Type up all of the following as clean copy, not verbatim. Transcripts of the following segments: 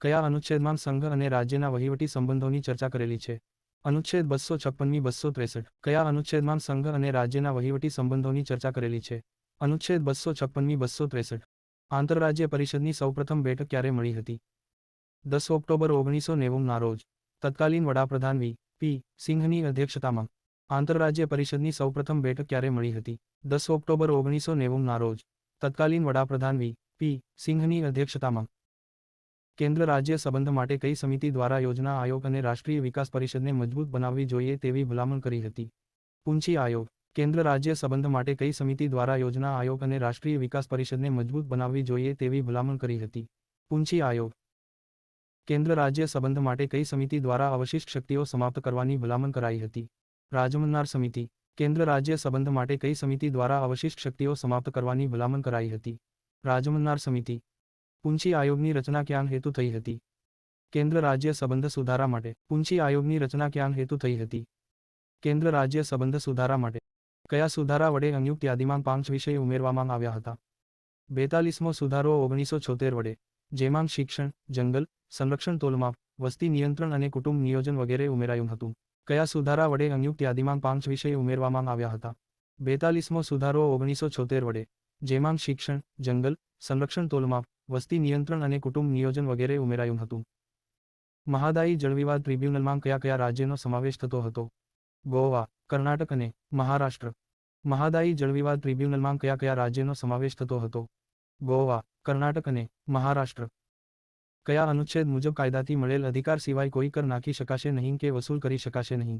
કયા અનુચ્છેદમાં સંઘ અને રાજ્યના વહીવટી સંબંધોની ચર્ચા કરેલી છે? અનુચ્છેદ 256મી 263. કયા અનુચ્છેદમાં સંઘ અને રાજ્યના વહીવટી સંબંધોની ચર્ચા કરેલી છે? અનુચ્છેદ 256મી 263. આંતરરાજ્ય પરિષદની સૌપ્રથમ બેઠક ક્યારે મળી હતી? 10 ઓક્ટોબર 1990ના રોજ. તત્કાલીન વડાપ્રધાન વી.પી. સિંઘની અધ્યક્ષતામાં. આંતરરાજ્ય પરિષદની સૌપ્રથમ બેઠક ક્યારે મળી હતી? 10 ઓક્ટોબર 1990ના રોજ. તત્કાલીન વડાપ્રધાન વી.પી. સિંઘની અધ્યક્ષતામાં. કેન્દ્ર રાજ્ય સંબંધ માટે કઈ સમિતિ દ્વારા યોજના આયોગ અને રાષ્ટ્રીય વિકાસ પરિષદને મજબૂત બનાવવી જોઈએ તેવી ભલામણ કરી હતી? પૂંચી આયોગ. કેન્દ્ર રાજ્ય સંબંધ માટે કઈ સમિતિ દ્વારા યોજના આયોગ અને રાષ્ટ્રીય વિકાસ પરિષદને મજબૂત બનાવવી જોઈએ તેવી ભલામણ કરી હતી? પૂંચી આયોગ. કેન્દ્ર રાજ્ય સંબંધ માટે કઈ સમિતિ દ્વારા અવશિષ્ટ શક્તિઓ સમાપ્ત કરવાની ભલામણ કરાઈ હતી? રાજમન્નાર સમિતિ. કેન્દ્ર રાજ્ય સંબંધ માટે કઈ સમિતિ દ્વારા અવશિષ્ટ શક્તિઓ સમાપ્ત કરવાની ભલામણ કરાઈ હતી? રાજમન્નાર સમિતિ. પૂંચી આયોગની રચના ક્યાં હેતુ થઈ હતી? કેન્દ્ર રાજ્ય સંબંધ સુધારા માટે. પૂંચી આયોગની રચના ક્યાં હેતુ થઈ હતી? કેન્દ્ર રાજ્ય સંબંધ સુધારા માટે. કયા સુધારા વડે સંયુક્ત યાદીમાં 5 વિષય ઉમેરવામાં આવ્યા હતા? 42મો સુધારો 1976 વડે, જેમાં શિક્ષણ, જંગલ સંરક્ષણ, તોલમાપ, વસ્તી નિયંત્રણ અને કુટુંબ નિયોજન વગેરે ઉમેરાયું હતું. કયા સુધારા વડે સંયુક્ત યાદીમાં 5 વિષય ઉમેરવામાં આવ્યા હતા? 42મો સુધારો 1976 વડે, જેમાં શિક્ષણ, જંગલ સંરક્ષણ, તોલમાપ, વસ્તી નિયંત્રણ અને કુટુંબ નિયોજન વગેરે ઉમેરાયું હતું. મહાદાયી જળવિવાદ ટ્રિબ્યુનલમાં કયા કયા રાજ્યનો સમાવેશ થતો હતો? ગોવા, કર્ણાટક અને મહારાષ્ટ્ર. મહાદાયી જળવિવાદ ટ્રિબ્યુનલમાં કયા કયા રાજ્યનો સમાવેશ થતો હતો? ગોવા, કર્ણાટક અને મહારાષ્ટ્ર. કયા અનુચ્છેદ મુજબ કાયદાથી મળેલ અધિકાર સિવાય કોઈ કર નાખી શકાશે નહીં કે વસૂલ કરી શકાશે નહીં?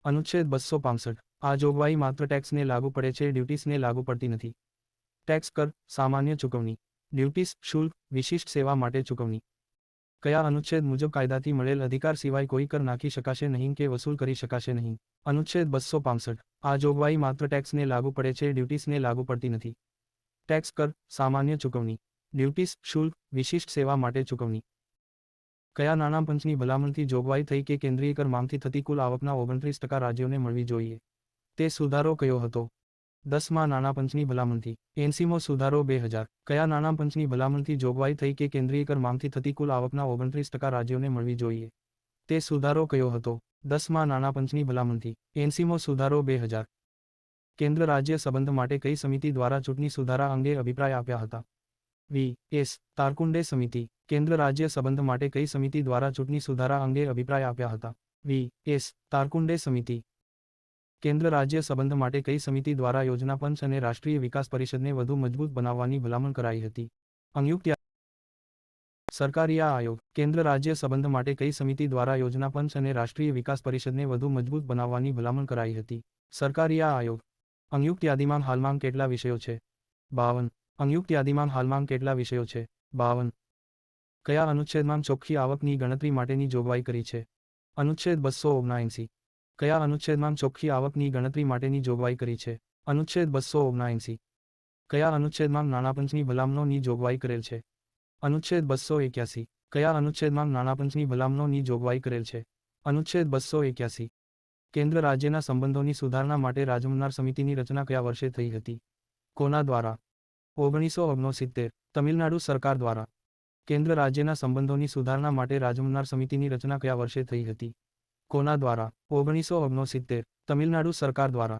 અનુચ્છેદ 265. આ જોગવાઈ માત્ર ટેક્સને લાગુ પડે છે, ડ્યુટીસને લાગુ પડતી નથી. ટેક્સ કર, સામાન્ય ચૂકવણી. ડ્યુટીસ, શુલ્ક, વિશિષ્ટ સેવા માટે ચૂકવણી. કયા અનુચ્છેદ મુજબ કાયદાથી મળેલ અધિકાર સિવાય કોઈ કર નાખી શકાશે નહીં કે વસૂલ કરી શકાશે નહીં? અનુચ્છેદ 265. આ જોગવાઈ માત્ર ટેક્સને લાગુ પડે છે, ડ્યુટીસને લાગુ પડતી નથી. ટેક્સ કર, સામાન્ય ચૂકવણી. ડ્યુટીસ, શુલ્ક, વિશિષ્ટ સેવા માટે ચૂકવણી. કયા નાણાં પંચની ભલામણથી જોગવાઈ થઈ કે કેન્દ્રીય કર માંગથી થતી કુલ આવકના 29% રાજ્યોને મળવી જોઈએ? તે સુધારો કયો હતો? 10મા નાણાં પંચની ભલામણથી. 80મો સુધારો 2000. કયા નાણાં પંચની ભલામણથી જોગવાઈ થઈ કે કેન્દ્રીય કર માંગથી થતી કુલ આવકના 29% રાજ્યોને મળવી જોઈએ? તે સુધારો કયો હતો? 10મા નાણાં પંચની ભલામણથી. 80મો સુધારો 2000. કેન્દ્ર રાજ્ય સંબંધ માટે કઈ સમિતિ દ્વારા ચૂંટણી સુધારા અંગે અભિપ્રાય આપ્યા હતા? વી.એસ. તારકુંડે સમિતિ. કેન્દ્ર રાજ્ય સંબંધ માટે કઈ સમિતિ દ્વારા ચૂંટણી સુધારા અંગે અભિપ્રાય આપ્યા હતા? વી.એસ. તારકુંડે સમિતિ. કેન્દ્ર રાજ્ય સંબંધ માટે કઈ સમિતિ દ્વારા યોજના પંચ અને રાષ્ટ્રીય વિકાસ પરિષદને વધુ મજબૂત બનાવવાની ભલામણ કરાઈ હતી? સંયુક્ત સરકારી આયોગ. કેન્દ્ર રાજ્ય સંબંધ માટે કઈ સમિતિ દ્વારા યોજના પંચ અને રાષ્ટ્રીય વિકાસ પરિષદને વધુ મજબૂત બનાવવાની ભલામણ કરાઈ હતી? સરકારી આયોગ. સંયુક્ત યાદીમાં હાલમાં કેટલા વિષયો છે? 52. સંયુક્ત યાદીમાં હાલમાં કેટલા વિષયો છે? 52. કયા અનુચ્છેદમાં ચોખ્ખી આવકની ગણતરી માટેની જોગવાઈ કરી છે? અનુચ્છેદ 279. કયા અનુચ્છેદમાં ચોખ્ખી આવકની ગણતરી માટેની જોગવાઈ કરી છે? અનુચ્છેદ 279. કયા અનુચ્છેદમાં નાણાપંચની ભલામણોની જોગવાઈ કરેલ છે? અનુચ્છેદ 281. કયા અનુચ્છેદમાં નાણાપંચની ભલામણોની જોગવાઈ કરેલ છે? અનુચ્છેદ 281. કેન્દ્ર રાજ્યના સંબંધોની સુધારણા માટે રાજમન્નાર સમિતિની રચના કયા વર્ષે થઈ હતી? કોના દ્વારા? 1969. તમિલનાડુ સરકાર દ્વારા. કેન્દ્ર રાજ્યના સંબંધોની સુધારણા માટે રાજમન્નાર સમિતિની રચના કયા વર્ષે થઈ હતી? કોના દ્વારા? 1969. તમિલનાડુ સરકાર દ્વારા.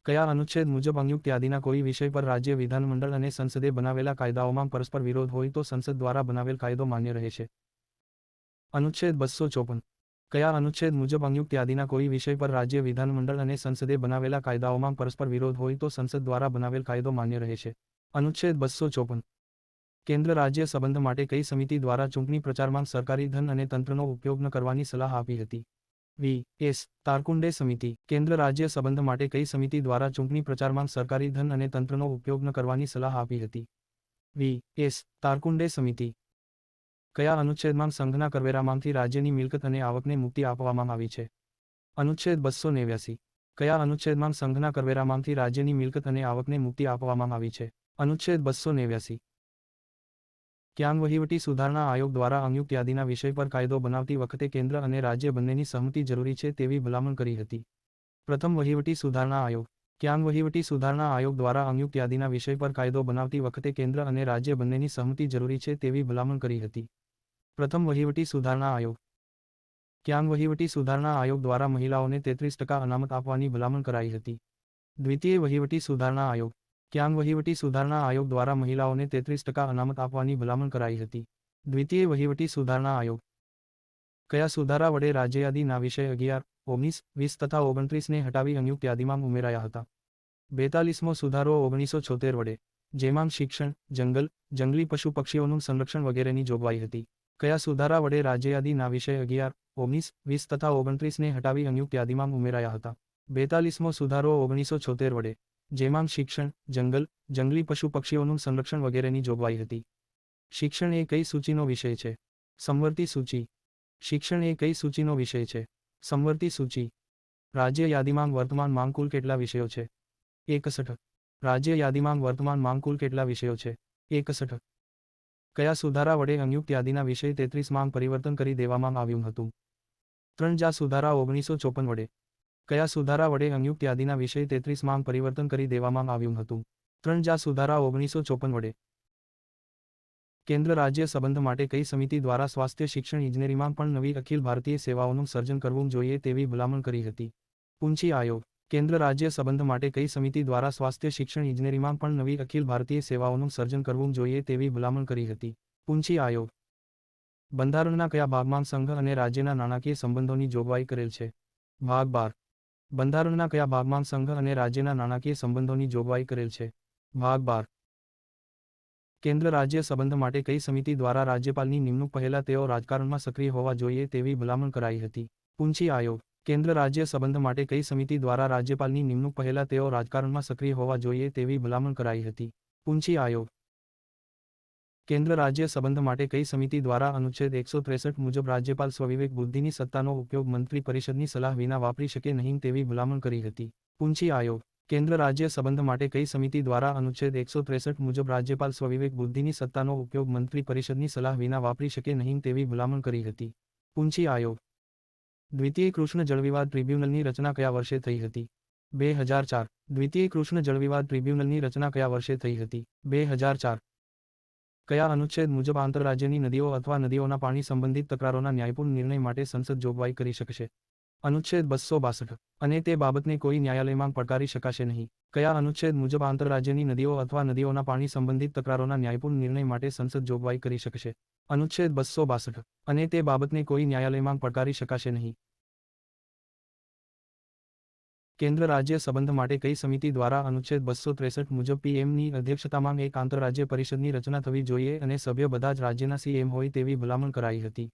કયા અનુચ્છેદ મુજબ સંયુક્ત યાદીના કોઈ વિષય પર રાજ્ય વિધાનમંડળ અને સંસદે બનાવેલા કાયદાઓમાં પરસ્પર વિરોધ હોય તો સંસદ દ્વારા બનાવેલ કાયદો માન્ય રહેશે? અનુચ્છેદ 254. કયા અનુચ્છેદ મુજબ સંયુક્ત યાદીના કોઈ વિષય પર રાજ્ય વિધાનમંડળ અને સંસદે બનાવેલા કાયદાઓમાં પરસ્પર વિરોધ હોય તો સંસદ દ્વારા બનાવેલ કાયદો માન્ય રહેશે? અનુચ્છેદ 254. કેન્દ્ર રાજ્ય સંબંધ માટે કઈ સમિતિ દ્વારા ચૂંટણી પ્રચારમાં સરકારી ધન અને તંત્રનો ઉપયોગ ન કરવાની સલાહ આપી હતી? વી.એસ. તારકુંડે સમિતિ. કેન્દ્ર રાજ્ય સંબંધ માટે કઈ સમિતિ દ્વારા ચૂંટણી પ્રચારમાં સરકારી ધન અને તંત્રનો ઉપયોગ ન કરવાની સલાહ આપી હતી? વી.એસ. તારકુંડે સમિતિ. કયા અનુચ્છેદમાં સંઘના કરવેરામાંથી રાજ્યની મિલકત અને આવકને મુક્તિ આપવામાં આવી છે? અનુચ્છેદ 289. કયા અનુચ્છેદમાં સંઘના કરવેરામાંથી રાજ્યની મિલકત અને આવકને મુક્તિ આપવામાં આવી છે? અનુચ્છેદ 289. ક્યાં વહીવટી સુધારણા આયોગ દ્વારા સંયુક્ત યાદીના વિષય પર કાયદો બનાવતી વખતે કેન્દ્ર અને રાજ્ય બંનેની સહમતિ જરૂરી છે તેવી ભલામણ કરી હતી? પ્રથમ વહીવટી સુધારણા આયોગ. ક્યાંગ વહીવટી સુધારણા આયોગ દ્વારા અંયુક્ત યાદીના વિષય પર કાયદો બનાવતી વખતે કેન્દ્ર અને રાજ્ય બંનેની સહમતિ જરૂરી છે તેવી ભલામણ કરી હતી. પ્રથમ વહીવટી સુધારણા આયોગ. ક્યાંગ વહીવટી સુધારણા આયોગ દ્વારા મહિલાઓને 33% અનામત આપવાની ભલામણ કરાઈ હતી. દ્વિતીય વહીવટી સુધારણા આયોગ. ક્યાંગ વહીવટી સુધારણા આયોગ દ્વારા મહિલાઓને 33% અનામત આપવાની ભલામણ કરાઈ હતી. દ્વિતીય વહીવટી સુધારણા આયોગ. કયા સુધારા વડે રાજ્યયાદીના વિષય 11, 19, 20 તથા 29ને હટાવી અંયુક્ત યાદીમાં ઉમેરાયા હતા? 42મો સુધારો 1976 વડે, જેમાં શિક્ષણ, જંગલ, જંગલી પશુ પક્ષીઓનું સંરક્ષણ વગેરેની જોગવાઈ હતી. કયા સુધારા વડે રાજ્યયાદીના વિષય 11, 19, 20 તથા 29ને હટાવી અંયુક્ત યાદીમાં ઉમેરાયા હતા? 42મો સુધારો 1976 વડે, જેમાં શિક્ષણ, જંગલ, જંગલી પશુ પક્ષીઓનું સંરક્ષણ વગેરેની જોગવાઈ હતી. શિક્ષણ એ કઈ સૂચિનો વિષય છે? સમવર્તી સૂચિ. શિક્ષણ એ કઈ સૂચિનો વિષય છે? સમવર્તી સૂચિ. રાજ્ય યાદીમાં વર્તમાનમાં કુલ કેટલા વિષયો છે? 61. રાજ્ય યાદીમાં વર્તમાનમાં કુલ કેટલા વિષયો છે? 61. કયા સુધારા વડે અંયુક્ત યાદીના વિષય 33માં પરિવર્તન કરી દેવામાં આવ્યું હતું? 3 જા સુધારા 1954 વડે. કયા સુધારા વડે અંયુક્ત યાદીના વિષય 33માં પરિવર્તન કરી દેવામાં આવ્યું હતું? 3 જા સુધારા 1954 વડે. કેન્દ્ર રાજ્ય સંબંધ માટે કઈ સમિતિ દ્વારા સ્વાસ્થ્ય શિક્ષણ ઇજનેરીમાં પણ નવી અખિલ ભારતીય સેવાઓનું સર્જન કરવું જોઈએ તેવી ભલામણ કરી હતી? પૂંચી આયોગ. કેન્દ્ર રાજ્ય સંબંધ માટે કઈ સમિતિ દ્વારા સ્વાસ્થ્ય શિક્ષણ ઇજનેરીમાં પણ નવી અખિલ ભારતીય સેવાઓનું સર્જન કરવું જોઈએ તેવી ભલામણ કરી હતી? પૂંચી આયોગ. બંધારણના કયા ભાગમાં સંઘ અને રાજ્યના નાણાકીય સંબંધોની જોગવાઈ કરેલ છે? ભાગ 12. બંધારણના કયા ભાગમાં સંઘ અને રાજ્યના નાણાકીય સંબંધોની જોગવાઈ કરેલ છે? ભાગ 12. કેન્દ્ર રાજ્ય સંબંધ માટે કઈ સમિતિ દ્વારા રાજ્યપાલની નિમણૂક પહેલા તેઓ રાજકારણમાં સક્રિય હોવા જોઈએ તેવી ભલામણ કરાઈ હતી? પૂંચી આયોગ. કેન્દ્ર રાજ્ય સંબંધ માટે કઈ સમિતિ દ્વારા રાજ્યપાલની નિમણૂક પહેલા તેઓ રાજકારણમાં સક્રિય હોવા જોઈએ તેવી ભલામણ કરાઈ હતી? પૂંચી આયોગ. કેન્દ્ર રાજ્ય સંબંધ માટે કઈ સમિતિ દ્વારા અનુચ્છેદ 163 મુજબ રાજ્યપાલ સ્વવિવેક બુદ્ધિની સત્તાનો ઉપયોગ મંત્રી પરિષદની સલાહ વિના વાપરી શકે નહીં તેવી ભલામણ કરી હતી? પૂંચી આયોગ. કેન્દ્ર રાજ્ય સંબંધ માટે કઈ સમિતિ દ્વારા અનુચ્છેદ 163 મુજબ રાજ્યપાલ સ્વવિવેક બુદ્ધિની સત્તાનો ઉપયોગ મંત્રી પરિષદની સલાહ વિના વાપરી શકે નહીં તેવી ભલામણ કરી હતી? પૂંચી આયોગ. દ્વિતીય કૃષ્ણ જળવિવાદ ટ્રિબ્યુનલની રચના કયા વર્ષે થઈ હતી? 2004. દ્વિતીય કૃષ્ણ જળવિવાદ ટ્રિબ્યુનલની રચના કયા વર્ષે થઈ હતી? 2004. કયા અનુચ્છેદ મુજબ આંતરરાજ્યની નદીઓ અથવા નદીઓના પાણી સંબંધિત તકરારોના ન્યાયપૂર્ણ નિર્ણય માટે સંસદ જોગવાઈ કરી શકશે? અનુચ્છેદ 262. અને તે બાબતને કોઈ ન્યાયાલયમાં પડકારી શકાશે નહીં. કયા અનુચ્છેદ મુજબ આંતરરાજ્યની નદીઓ અથવા નદીઓના પાણી સંબંધિત તકરારોના ન્યાયપૂર્ણ નિર્ણય માટે સંસદ જોગવાઈ કરી શકશે? અનુચ્છેદ 262. અને તે બાબતને કોઈ ન્યાયાલયમાં પડકારી શકાશે નહીં. કેન્દ્ર રાજ્ય સંબંધ માટે કઈ સમિતિ દ્વારા અનુચ્છેદ 263 મુજબ પીએમની અધ્યક્ષતામાં એક આંતરરાજ્ય પરિષદની રચના થવી જોઈએ અને સભ્ય બધા જ રાજ્યના સીએમ હોય તેવી ભલામણ કરાઈ હતી?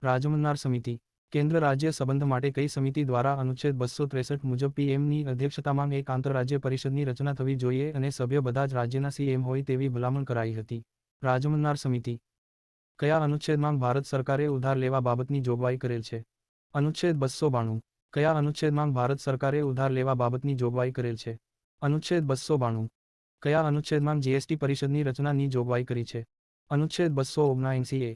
રાજમન્નાર સમિતિ. કેન્દ્ર રાજ્ય સંબંધ માટે કઈ સમિતિ દ્વારા અનુચ્છેદ 263 મુજબ પીએમની અધ્યક્ષતામાં એક આંતરરાજ્ય પરિષદની રચના થવી જોઈએ અને સભ્ય બધા જ રાજ્યના સીએમ હોય તેવી ભલામણ કરાઈ હતી? રાજમન્નાર સમિતિ. કયા અનુચ્છેદમાં ભારત સરકારે ઉધાર લેવા બાબતની જોગવાઈ કરેલ છે? અનુચ્છેદ 292. કયા અનુચ્છેદમાં ભારત સરકારે ઉધાર લેવા બાબતની જોગવાઈ કરેલ છે? અનુચ્છેદ 292. કયા અનુચ્છેદમાં જીએસટી પરિષદની રચનાની જોગવાઈ કરી છે? અનુચ્છેદ 279A.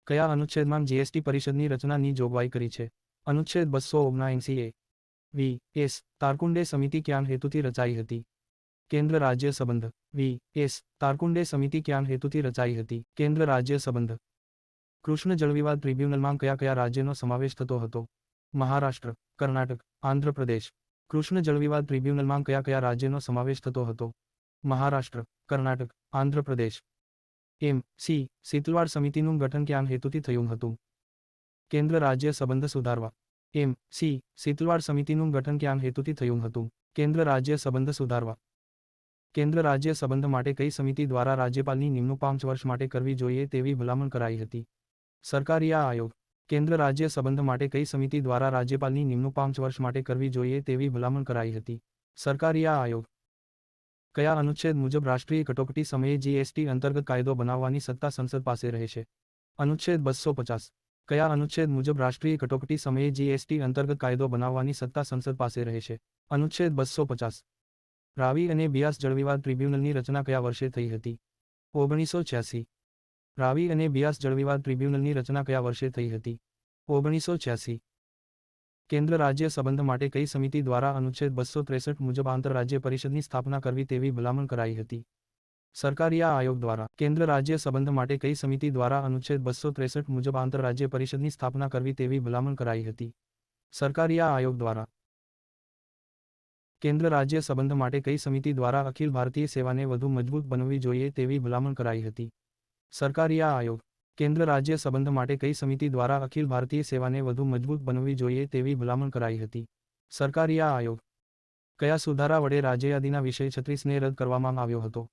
કયા અનુચ્છેદમાં જીએસટી પરિષદની રચનાની જોગવાઈ કરી છે? અનુચ્છેદ 279A. વી.એસ. તારકુંડે સમિતિ ક્યાં હેતુથી રચાઈ હતી? કેન્દ્ર રાજ્ય સંબંધ. વી.એસ. તારકુંડે સમિતિ ક્યાં હેતુથી રચાઈ હતી? કેન્દ્ર રાજ્ય સંબંધ. કૃષ્ણ જળવિવાદ ટ્રિબ્યુનલમાં કયા કયા રાજ્યનો સમાવેશ થતો હતો? મહારાષ્ટ્ર, કર્ણાટક, આંધ્રપ્રદેશ. કૃષ્ણ જળવિવાદ ટ્રિબ્યુનલમાં કયા કયા રાજ્યનો સમાવેશ થતો હતો? મહારાષ્ટ્ર, કર્ણાટક, આંધ્રપ્રદેશ. સી. સીતલવાડ સમિતિનું ગઠન ક્યાં હેતુથી થયું હતું? કેન્દ્ર રાજ્ય સંબંધ સુધારવા. સી. સીતલવાડ સમિતિનું ગઠન ક્યાં હેતુથી થયું હતું? કેન્દ્ર રાજ્ય સંબંધ સુધારવા. કેન્દ્ર રાજ્ય સંબંધ માટે કઈ સમિતિ દ્વારા રાજ્યપાલની નિમણૂક 5 વર્ષ માટે કરવી જોઈએ તેવી ભલામણ કરાઈ હતી? સરકારીયા આયોગ. કેન્દ્ર રાજ્ય સંબંધ માટે કઈ સમિતિ દ્વારા રાજ્યપાલની નિમણૂક 5 વર્ષ માટે કરવી જોઈએ તેવી ભલામણ કરાઈ હતી? સરકારીયા આયોગ. કયા અનુચ્છેદ મુજબ રાષ્ટ્રીય કટોકટી સમયે જીએસટી અંતર્ગત કાયદો બનાવવાની સત્તા સંસદ પાસે રહેશે? અનુચ્છેદ 250. કયા અનુચ્છેદ મુજબ રાષ્ટ્રીય કટોકટી સમયે જીએસટી અંતર્ગત કાયદો બનાવવાની સત્તા સંસદ પાસે રહેશે? અનુચ્છેદ 250. રાવી અને બિયાસ જળવિવાદ ટ્રિબ્યુનલની રચના કયા વર્ષે થઈ હતી? 1986. રાવી અને બિયાસ જળવિવાદ ટ્રિબ્યુનલની રચના કયા વર્ષે થઈ હતી? 1986. કેન્દ્ર રાજ્ય સંબંધ માટે કઈ સમિતિ દ્વારા અનુચ્છેદ 263 મુજબ આંતરરાજ્ય પરિષદની સ્થાપના કરવી તેવી ભલામણ કરાઈ હતી? સરકારી આયોગ દ્વારા. કેન્દ્ર રાજ્ય સંબંધ માટે કઈ સમિતિ દ્વારા અનુચ્છેદ 263 મુજબ આંતરરાજ્ય પરિષદની સ્થાપના કરવી તેવી ભલામણ કરાઈ હતી? સરકારી આયોગ દ્વારા. કેન્દ્ર રાજ્ય સંબંધ માટે કઈ સમિતિ દ્વારા અખિલ ભારતીય સેવાને વધુ મજબૂત બનવી જોઈએ તેવી ભલામણ કરાઈ હતી? સરકારી આયોગ. કેન્દ્ર રાજ્ય સંબંધ માટે કઈ સમિતિ દ્વારા અખિલ ભારતીય સેવાને વધુ મજબૂત બનવી જોઈએ તેવી ભલામણ કરાઈ હતી? સરકારી આયોગ. કયા સુધારા વડે રાજ્યયાદીના વિષય 36ને રદ કરવામાં આવ્યો હતો?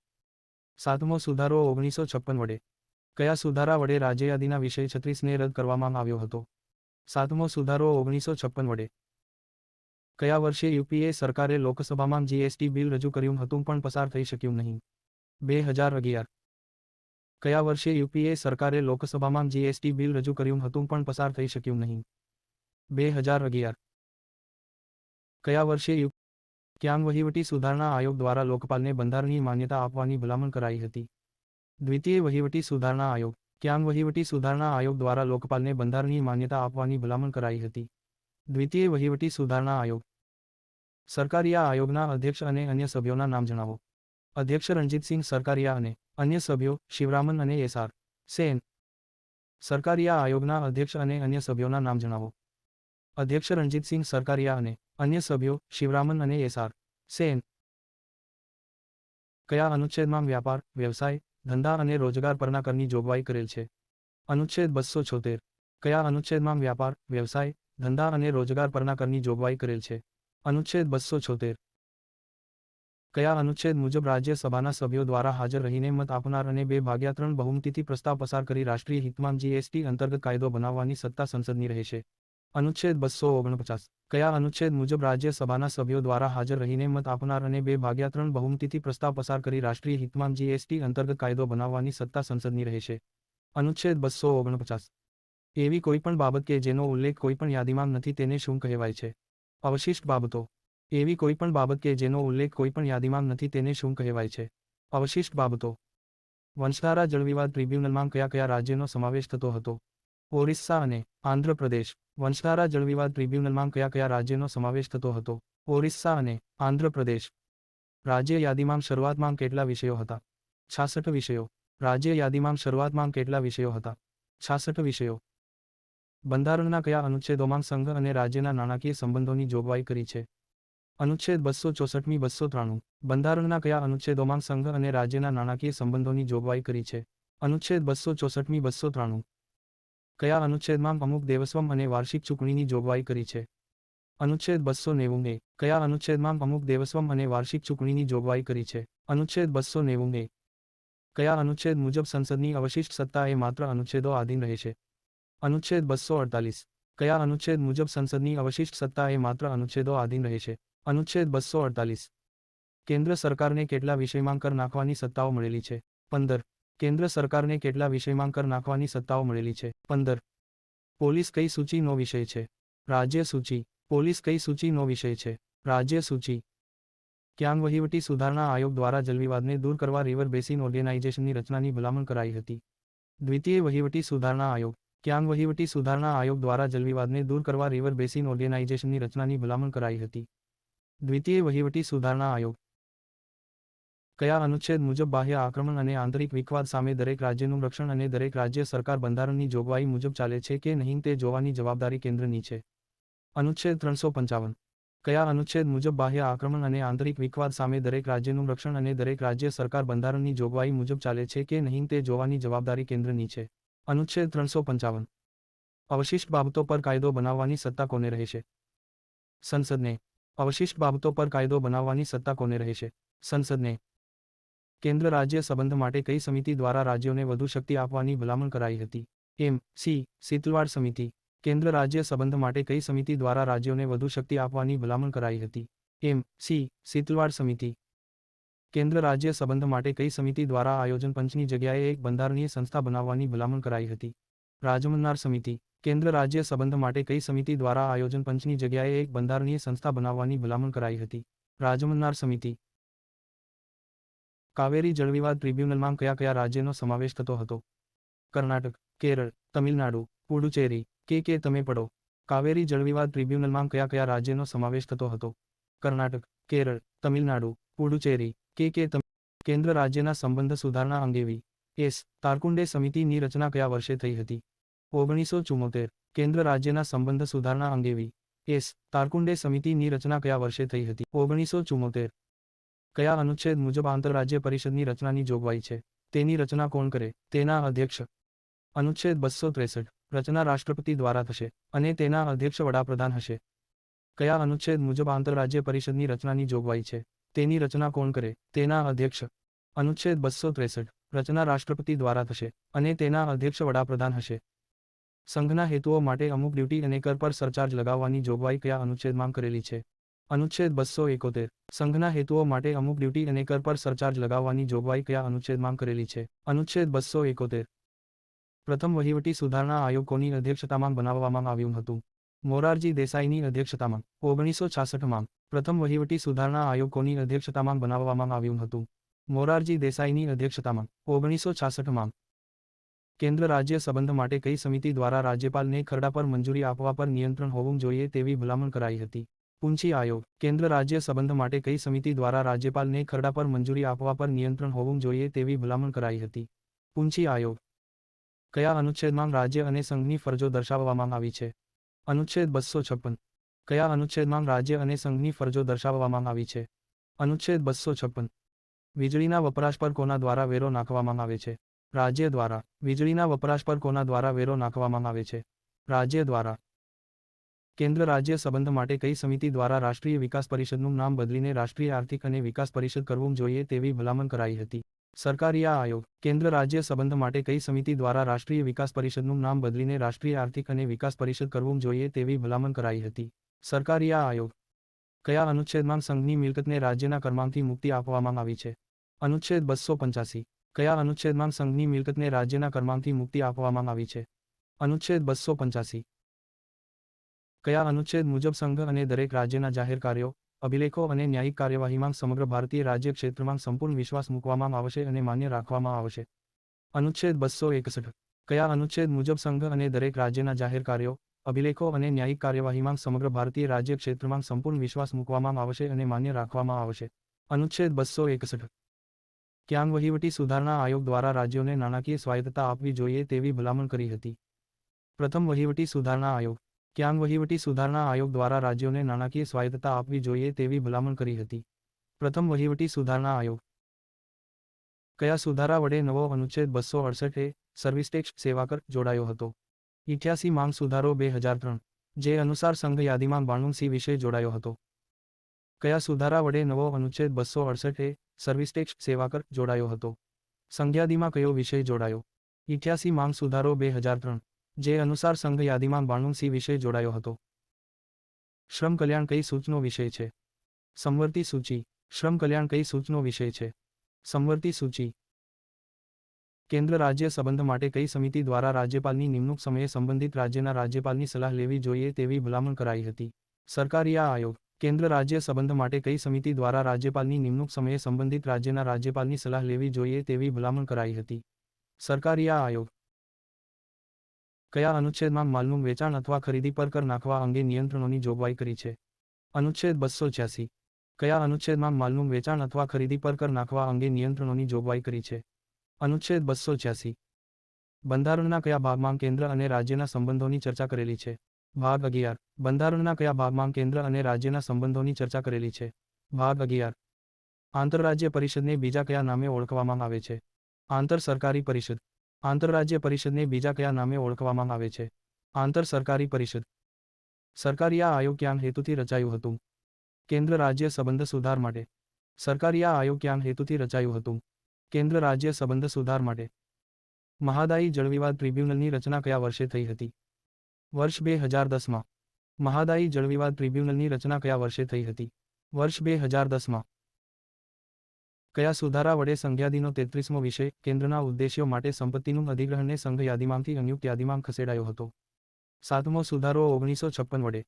7મો સુધારો 1956 વડે. કયા સુધારા વડે રાજ્યયાદીના વિષય 36ને રદ કરવામાં આવ્યો હતો? 7મો સુધારો 1956 વડે. કયા વર્ષે યુપીએ સરકારે લોકસભામાં જીએસટી બિલ રજૂ કર્યું હતું પણ પસાર થઈ શક્યું નહીં? 2011. કયા વર્ષે યુપીએ સરકારે લોકસભામાં જીએસટી બિલ રજૂ કર્યું હતું પણ પસાર થઈ શક્યું નહીં? 2011. કયા વર્ષે ક્યાં વહીવટી સુધારણા આયોગ દ્વારા લોકપાલને બંધારણીય માન્યતા આપવાની ભલામણ કરાઈ હતી? દ્વિતીય વહીવટી સુધારણા આયોગ. ક્યાં વહીવટી સુધારણા આયોગ દ્વારા લોકપાલને બંધારણીય માન્યતા આપવાની ભલામણ કરાઈ હતી? દ્વિતીય વહીવટી સુધારણા આયોગ. સરકારિયા આયોગના અધ્યક્ષ અને અન્ય સભ્યોના નામ જણાવો. અધ્યક્ષ રણજીતસિંહ સરકારિયા અને અન્ય સભ્યો શિવરામન અને એસ.આર. સેન. સરકારિયા આયોગના અધ્યક્ષ અને અન્ય સભ્યોના નામ જણાવો. અધ્યક્ષ રણજીતસિંહ સરકારિયા અને અન્ય સભ્યો શિવરામન અને એસ.આર. સેન. કયા અનુચ્છેદમાં વ્યાપાર, વ્યવસાય, ધંધા અને રોજગાર પરના કરની જોગવાઈ કરેલ છે? અનુચ્છેદ 276. કયા અનુચ્છેદમાં વ્યાપાર, વ્યવસાય, ધંધા અને રોજગાર પરના કરની જોગવાઈ કરેલ છે? અનુચ્છેદ 276. કયા અનુચ્છેદ મુજબ રાજ્યસભાના સભ્યો દ્વારા હાજર રહીને મત આપનાર અને 2/3 બહુમતીથી પ્રસ્તાવ પસાર કરી રાષ્ટ્રીય હિતમાં જીએસટી અંતર્ગત કાયદો બનાવવાની સત્તા સંસદની રહેશે? અનુચ્છેદ 249. કયા અનુચ્છેદ મુજબ રાજ્યસભાના સભ્યો દ્વારા હાજર રહીને મત આપનાર અને 2/3 બહુમતીથી પ્રસ્તાવ પસાર કરી રાષ્ટ્રીય હિતમાં જીએસટી અંતર્ગત કાયદો બનાવવાની સત્તા સંસદની રહેશે? અનુચ્છેદ 249. એવી કોઈપણ બાબત કે જેનો ઉલ્લેખ કોઈપણ યાદીમાં નથી તેને શું કહેવાય છે? અવશિષ્ટ બાબતો. એવી કોઈપણ બાબત કે જેનો ઉલ્લેખ કોઈપણ યાદીમાં નથી તેને શું કહેવાય છે? અવશિષ્ટ બાબતો. વંશધારા જળવિવાદ ટ્રિબ્યુનલમાં કયા કયા રાજ્યનો સમાવેશ થતો હતો? ઓરિસ્સા અને આંધ્રપ્રદેશ. વંશધારા જળવિવાદ ટ્રિબ્યુનલમાં કયા કયા રાજ્યનો સમાવેશ થતો હતો? ઓરિસ્સા અને આંધ્રપ્રદેશ. રાજ્ય યાદીમાં શરૂઆતમાં કેટલા વિષયો હતા? 66 વિષયો. રાજ્ય યાદીમાં શરૂઆતમાં કેટલા વિષયો હતા? 66 વિષયો. બંધારણના કયા અનુચ્છેદોમાં સંઘ અને રાજ્યના નાણાકીય સંબંધોની જોગવાઈ કરી છે? અનુચ્છેદ 264 293. બંધારણના કયા અનુચ્છેદોમાં સંઘ અને રાજ્યના નાણાકીય સંબંધોની જોગવાઈ કરી છે? અનુચ્છેદ 264 293. કયા અનુચ્છેદમાં અમુક દેવસ્વમ અને વાર્ષિક ચૂકવણીની જોગવાઈ કરી છે? અનુચ્છેદ 290. કયા અનુચ્છેદમાં અમુક દેવસ્વમ અને વાર્ષિક ચૂકવણીની જોગવાઈ કરી છે? અનુચ્છેદ 290. કયા અનુચ્છેદ મુજબ સંસદની અવશિષ્ટ સત્તા એ માત્ર અનુચ્છેદો આધીન રહેશે? અનુચ્છેદ 248. કયા અનુચ્છેદ મુજબ સંસદની અવશિષ્ટ સત્તા એ માત્ર અનુચ્છેદો આધીન રહેશે? અનુચ્છેદ 248. કેન્દ્ર સરકારને કેટલા વિષયમાં કર નાખવાની સત્તાઓ મળેલી છે? 15. કેન્દ્ર સરકારને કેટલા વિષયમાં કર નાખવાની સત્તાઓ મળેલી છે? 15. પોલીસ કઈ સૂચિનો વિષય છે? રાજ્ય સૂચિ. પોલીસ કઈ સૂચિનો વિષય છે? રાજ્ય સૂચિ. ક્યાં વહીવટી સુધારણા આયોગ દ્વારા જલવિવાદને દૂર કરવા રિવર બેસિન ઓર્ગેનાઇઝેશનની રચનાની ભલામણ કરાઈ હતી? દ્વિતીય વહીવટી સુધારણા આયોગ. ક્યાં વહીવટી સુધારણા આયોગ દ્વારા જલવિવાદને દૂર કરવા રિવર બેસિન ઓર્ગેનાઇઝેશનની રચનાની ભલામણ કરાઈ હતી? દ્વિતીય વહીવટી સુધારણા આયોગ. કયા અનુચ્છેદ મુજબ બાહ્ય આક્રમણ અને આંતરિક વિખવાદ સામે દરેક રાજ્યનું રક્ષણ અને દરેક રાજ્ય સરકાર બંધારણની જોગવાઈ મુજબ ચાલે છે કે નહીં તે જોવાની જવાબદારી કેન્દ્રની છે? અનુચ્છેદ 355. કયા અનુચ્છેદ મુજબ બાહ્ય આક્રમણ અને આંતરિક વિખવાદ સામે દરેક રાજ્યનું રક્ષણ અને દરેક રાજ્ય સરકાર બંધારણની જોગવાઈ મુજબ ચાલે છે કે નહીં તે જોવાની જવાબદારી કેન્દ્રની છે? અનુચ્છેદ 355. અવશિષ્ટ બાબતો પર કાયદો બનાવવાની સત્તા કોને રહેશે? સંસદને. અવશિષ્ટ બાબતો પર કાયદો બનાવવાની સત્તા કોને રહેશે? સંસદને. કેન્દ્ર રાજ્ય સંબંધ માટે કઈ સમિતિ દ્વારા રાજ્યોને વધુ શક્તિ આપવાની ભલામણ કરાઈ હતી? સી. સીતલવાડ સમિતિ. કેન્દ્ર રાજ્ય સંબંધ માટે કઈ સમિતિ દ્વારા રાજ્યોને વધુ શક્તિ આપવાની ભલામણ કરાઈ હતી? સી. સીતલવાડ સમિતિ. કેન્દ્ર રાજ્ય સંબંધ માટે કઈ સમિતિ દ્વારા આયોજન પંચની જગ્યાએ એક બંધારણીય સંસ્થા બનાવવાની ભલામણ કરાઈ હતી? રાજમન્નાર સમિતિ. કેન્દ્ર રાજ્ય સંબંધ માટે કઈ સમિતિ દ્વારા આયોજન પંચની જગ્યાએ એક બંધારણીય સંસ્થા બનાવવાની ભલામણ કરાઈ હતી? રાજમન્નાર સમિતિ. કાવેરી જળવિવાદ ટ્રિબ્યુનલમાં કયા કયા રાજ્યનો સમાવેશ થતો હતો? કર્ણાટક, કેરળ, તમિલનાડુ, પુડુચેરી. કે તમે પડો. કાવેરી જળવિવાદ ટ્રિબ્યુનલમાં કયા કયા રાજ્યનો સમાવેશ થતો હતો? કર્ણાટક, કેરળ, તમિલનાડુ, પુડુચેરી, કેન્દ્ર રાજ્યના સંબંધ સુધારણા અંગે વી.એસ. તારકુંડે સમિતિની રચના કયા વર્ષે થઈ હતી? 1974. કેન્દ્ર રાજ્યના સંબંધ સુધારણા અંગે વી.એસ. તારકુંડે સમિતિની રચના કયા વર્ષે થઈ હતી? 1974. કયા અનુચ્છેદ મુજબ આંતરરાજ્ય પરિષદની રચનાની જોગવાઈ છે? તેની રચના કોણ કરે? તેના અધ્યક્ષ. અનુચ્છેદ 263. રચના રાષ્ટ્રપતિ દ્વારા થશે, અને તેના અધ્યક્ષ વડાપ્રધાન હશે. કયા અનુચ્છેદ મુજબ આંતરરાજ્ય પરિષદની રચનાની જોગવાઈ છે? તેની રચના કોણ કરે? તેના અધ્યક્ષ. અનુચ્છેદ 263. રચના રાષ્ટ્રપતિ દ્વારા થશે, અને તેના અધ્યક્ષ વડાપ્રધાન હશે. સંઘના હેતુઓ માટે અમુક ડ્યુટી અને કર પર સરચાર્જ લગાવવાની જોગવાઈ કયા અનુચ્છેદમાં કરેલી છે? અનુચ્છેદ 271. સંઘના હેતુઓ માટે અમુક ડ્યુટી અને કર પર સરચાર્જ લગાવવાની જોગવાઈ કયા અનુચ્છેદમાં કરેલી છે? અનુચ્છેદ 271. પ્રથમ વહીવટી સુધારણા આયોગ કોની અધ્યક્ષતામાં બનાવવામાં આવ્યું હતું? મોરારજી દેસાઈની અધ્યક્ષતામાં. 1966માં. પ્રથમ વહીવટી સુધારણા આયોગ કોની અધ્યક્ષતામાં બનાવવામાં આવ્યું હતું? મોરારજી દેસાઈની અધ્યક્ષતામાં. 1966માં. કેન્દ્ર રાજ્ય સંબંધ માટે કઈ સમિતિ દ્વારા રાજ્યપાલને ખરડા પર મંજૂરી આપવા પર નિયંત્રણ હોવું જોઈએ તેવી ભલામણ કરાઈ હતી? પૂંછી આયોગ. કેન્દ્ર રાજ્ય સંબંધ માટે કઈ સમિતિ દ્વારા રાજ્યપાલને ખરડા પર મંજૂરી આપવા પર નિયંત્રણ હોવું જોઈએ તેવી ભલામણ કરાઈ હતી? પૂંછી આયોગ. કયા અનુચ્છેદમાં રાજ્ય અને સંઘની ફરજો દર્શાવવામાં આવી છે? અનુચ્છેદ 256. કયા અનુચ્છેદમાં રાજ્ય અને સંઘની ફરજો દર્શાવવામાં આવી છે? અનુચ્છેદ 256. વીજળીના વપરાશ પર કોના દ્વારા વેરો નાખવામાં આવે છે? રાજ્ય દ્વારા. વીજળીના વપરાશ પર કોના દ્વારા વેરો નાખવામાં આવે છે? રાજ્ય દ્વારા. કેન્દ્ર રાજ્ય સંબંધ માટે કઈ સમિતિ દ્વારા રાષ્ટ્રીય વિકાસ પરિષદનું નામ બદલીને રાષ્ટ્રીય આર્થિક અને વિકાસ પરિષદ કરવું જોઈએ તેવી ભલામણ કરાઈ હતી? સરકારી આયોગ. કેન્દ્ર રાજ્ય સંબંધ માટે કઈ સમિતિ દ્વારા રાષ્ટ્રીય વિકાસ પરિષદનું નામ બદલીને રાષ્ટ્રીય આર્થિક અને વિકાસ પરિષદ કરવું જોઈએ તેવી ભલામણ કરાઈ હતી? સરકારી આયોગ. કયા અનુચ્છેદમાં સંઘની મિલકતને રાજ્યના કરમાંથી મુક્તિ આપવામાં આવી છે? અનુચ્છેદ 285. કયા અનુચ્છેદમાં સંઘની મિલકતને રાજ્યના કરમાંથી મુક્તિ આપવામાં આવી છે? અનુચ્છેદ 285. કયા અનુચ્છેદ મુજબ સંઘ અને દરેક રાજ્યના જાહેર કાર્યો, અભિલેખો અને ન્યાયિક કાર્યવાહીમાં સમગ્ર ભારતીય રાજ્ય ક્ષેત્રમાં સંપૂર્ણ વિશ્વાસ મૂકવામાં આવશે અને માન્ય રાખવામાં આવશે? અનુચ્છેદ 261. કયા અનુચ્છેદ મુજબ સંઘ અને દરેક રાજ્યના જાહેર કાર્યો, અભિલેખો અને ન્યાયિક કાર્યવાહીમાં સમગ્ર ભારતીય રાજ્ય ક્ષેત્રમાં સંપૂર્ણ વિશ્વાસ મૂકવામાં આવશે અને માન્ય રાખવામાં આવશે? અનુચ્છેદ 261. ક્યાં વહીવટી સુધારણા આયોગ દ્વારા રાજ્યોને નાણાકીય સ્વાયત્તતા આપવી જોઈએ તેવી ભલામણ કરી હતી? પ્રથમ વહીવટી સુધારણા આયોગ. ક્યાં વહીવટી સુધારણા આયોગ દ્વારા રાજ્યોને નાણાકીય સ્વાયત્તતા આપવી જોઈએ તેવી ભલામણ કરી હતી? પ્રથમ વહીવટી સુધારણા આયોગ. કયા સુધારા વડે નવો અનુચ્છેદ 268 સર્વિસ ટેક્સ સેવાકર જોડાયો હતો? 88 માંગ સુધારો 2003, જે અનુસાર સંઘ યાદીમાં 92 વિષય જોડાયો હતો. કયા સુધારા વડે નવો અનુચ્છેદ 268 સર્વિસ ટેક્સ સેવાકર જોડાયો હતો? સંઘયાદીમાં કયો વિષય જોડાયો? 88 માંગ સુધારો 2003, જે અનુસાર સંઘ યાદીમાં 92 વિષય જોડાયો હતો. શ્રમ કલ્યાણ કઈ સૂચનો વિષય છે? સમવર્તી સૂચિ. શ્રમ કલ્યાણ કઈ સૂચનો વિષય છે? સમવર્તી સૂચિ. કેન્દ્ર રાજ્ય સંબંધ માટે કઈ સમિતિ દ્વારા રાજ્યપાલની નિમણૂક સમયે સંબંધિત રાજ્યના રાજ્યપાલની સલાહ લેવી જોઈએ તેવી ભલામણ કરાઈ હતી? સરકારી આયોગ. કેન્દ્ર રાજ્ય સંબંધ માટે કઈ સમિતિ દ્વારા રાજ્યપાલની નિમણૂક સમયે સંબંધિત રાજ્યના રાજ્યપાલની સલાહ લેવી જોઈએ તેવી ભલામણ કરાઈ હતી? સરકારી આયોગ. કયા અનુચ્છેદમાં માલનું વેચાણ અથવા ખરીદી પર કર નાખવા અંગે નિયંત્રણોની જોગવાઈ કરી છે? અનુચ્છેદ 286. કયા અનુચ્છેદમાં માલનું વેચાણ અથવા ખરીદી પર કર નાખવા અંગે નિયંત્રણોની જોગવાઈ કરી છે? અનુચ્છેદ 286. બંધારણના કયા ભાગમાં કેન્દ્ર અને રાજ્યના સંબંધોની ચર્ચા કરેલી છે? ભાગ 11. બંધારણના કયા ભાગમાં કેન્દ્ર અને રાજ્યના સંબંધોની ચર્ચા કરેલી છે? ભાગ 11. આંતરરાજ્ય પરિષદને બીજા કયા નામે ઓળખવામાં આવે છે? આંતર સરકારી પરિષદ. આંતરરાજ્ય પરિષદને બીજા કયા નામે ઓળખવામાં આવે છે? આંતર સરકારી પરિષદ. સરકારી આયોગ ક્યાં હેતુથી રચાયું હતું? કેન્દ્ર રાજ્ય સંબંધ સુધાર માટે. સરકારી આયોગ ક્યાં હેતુથી રચાયું હતું? કેન્દ્ર રાજ્ય સંબંધ સુધાર માટે. મહાદાયી જળવિવાદ ટ્રિબ્યુનલની રચના કયા વર્ષે થઈ હતી? વર્ષ 2010માં. મહાદાયી જળવિવાદ ટ્રિબ્યુનલની રચના કયા વર્ષે થઈ હતી? વર્ષ 2010માં. કયા સુધારા વડે સંઘયાદીનો 33મો વિષય, કેન્દ્રના ઉદ્દેશ્યો માટે સંપત્તિનું અધિગ્રહણને સંઘ યાદીમાંથી અન્યુક્ત યાદીમાં ખસેડાયો હતો? 7મો સુધારો 1956 વડે.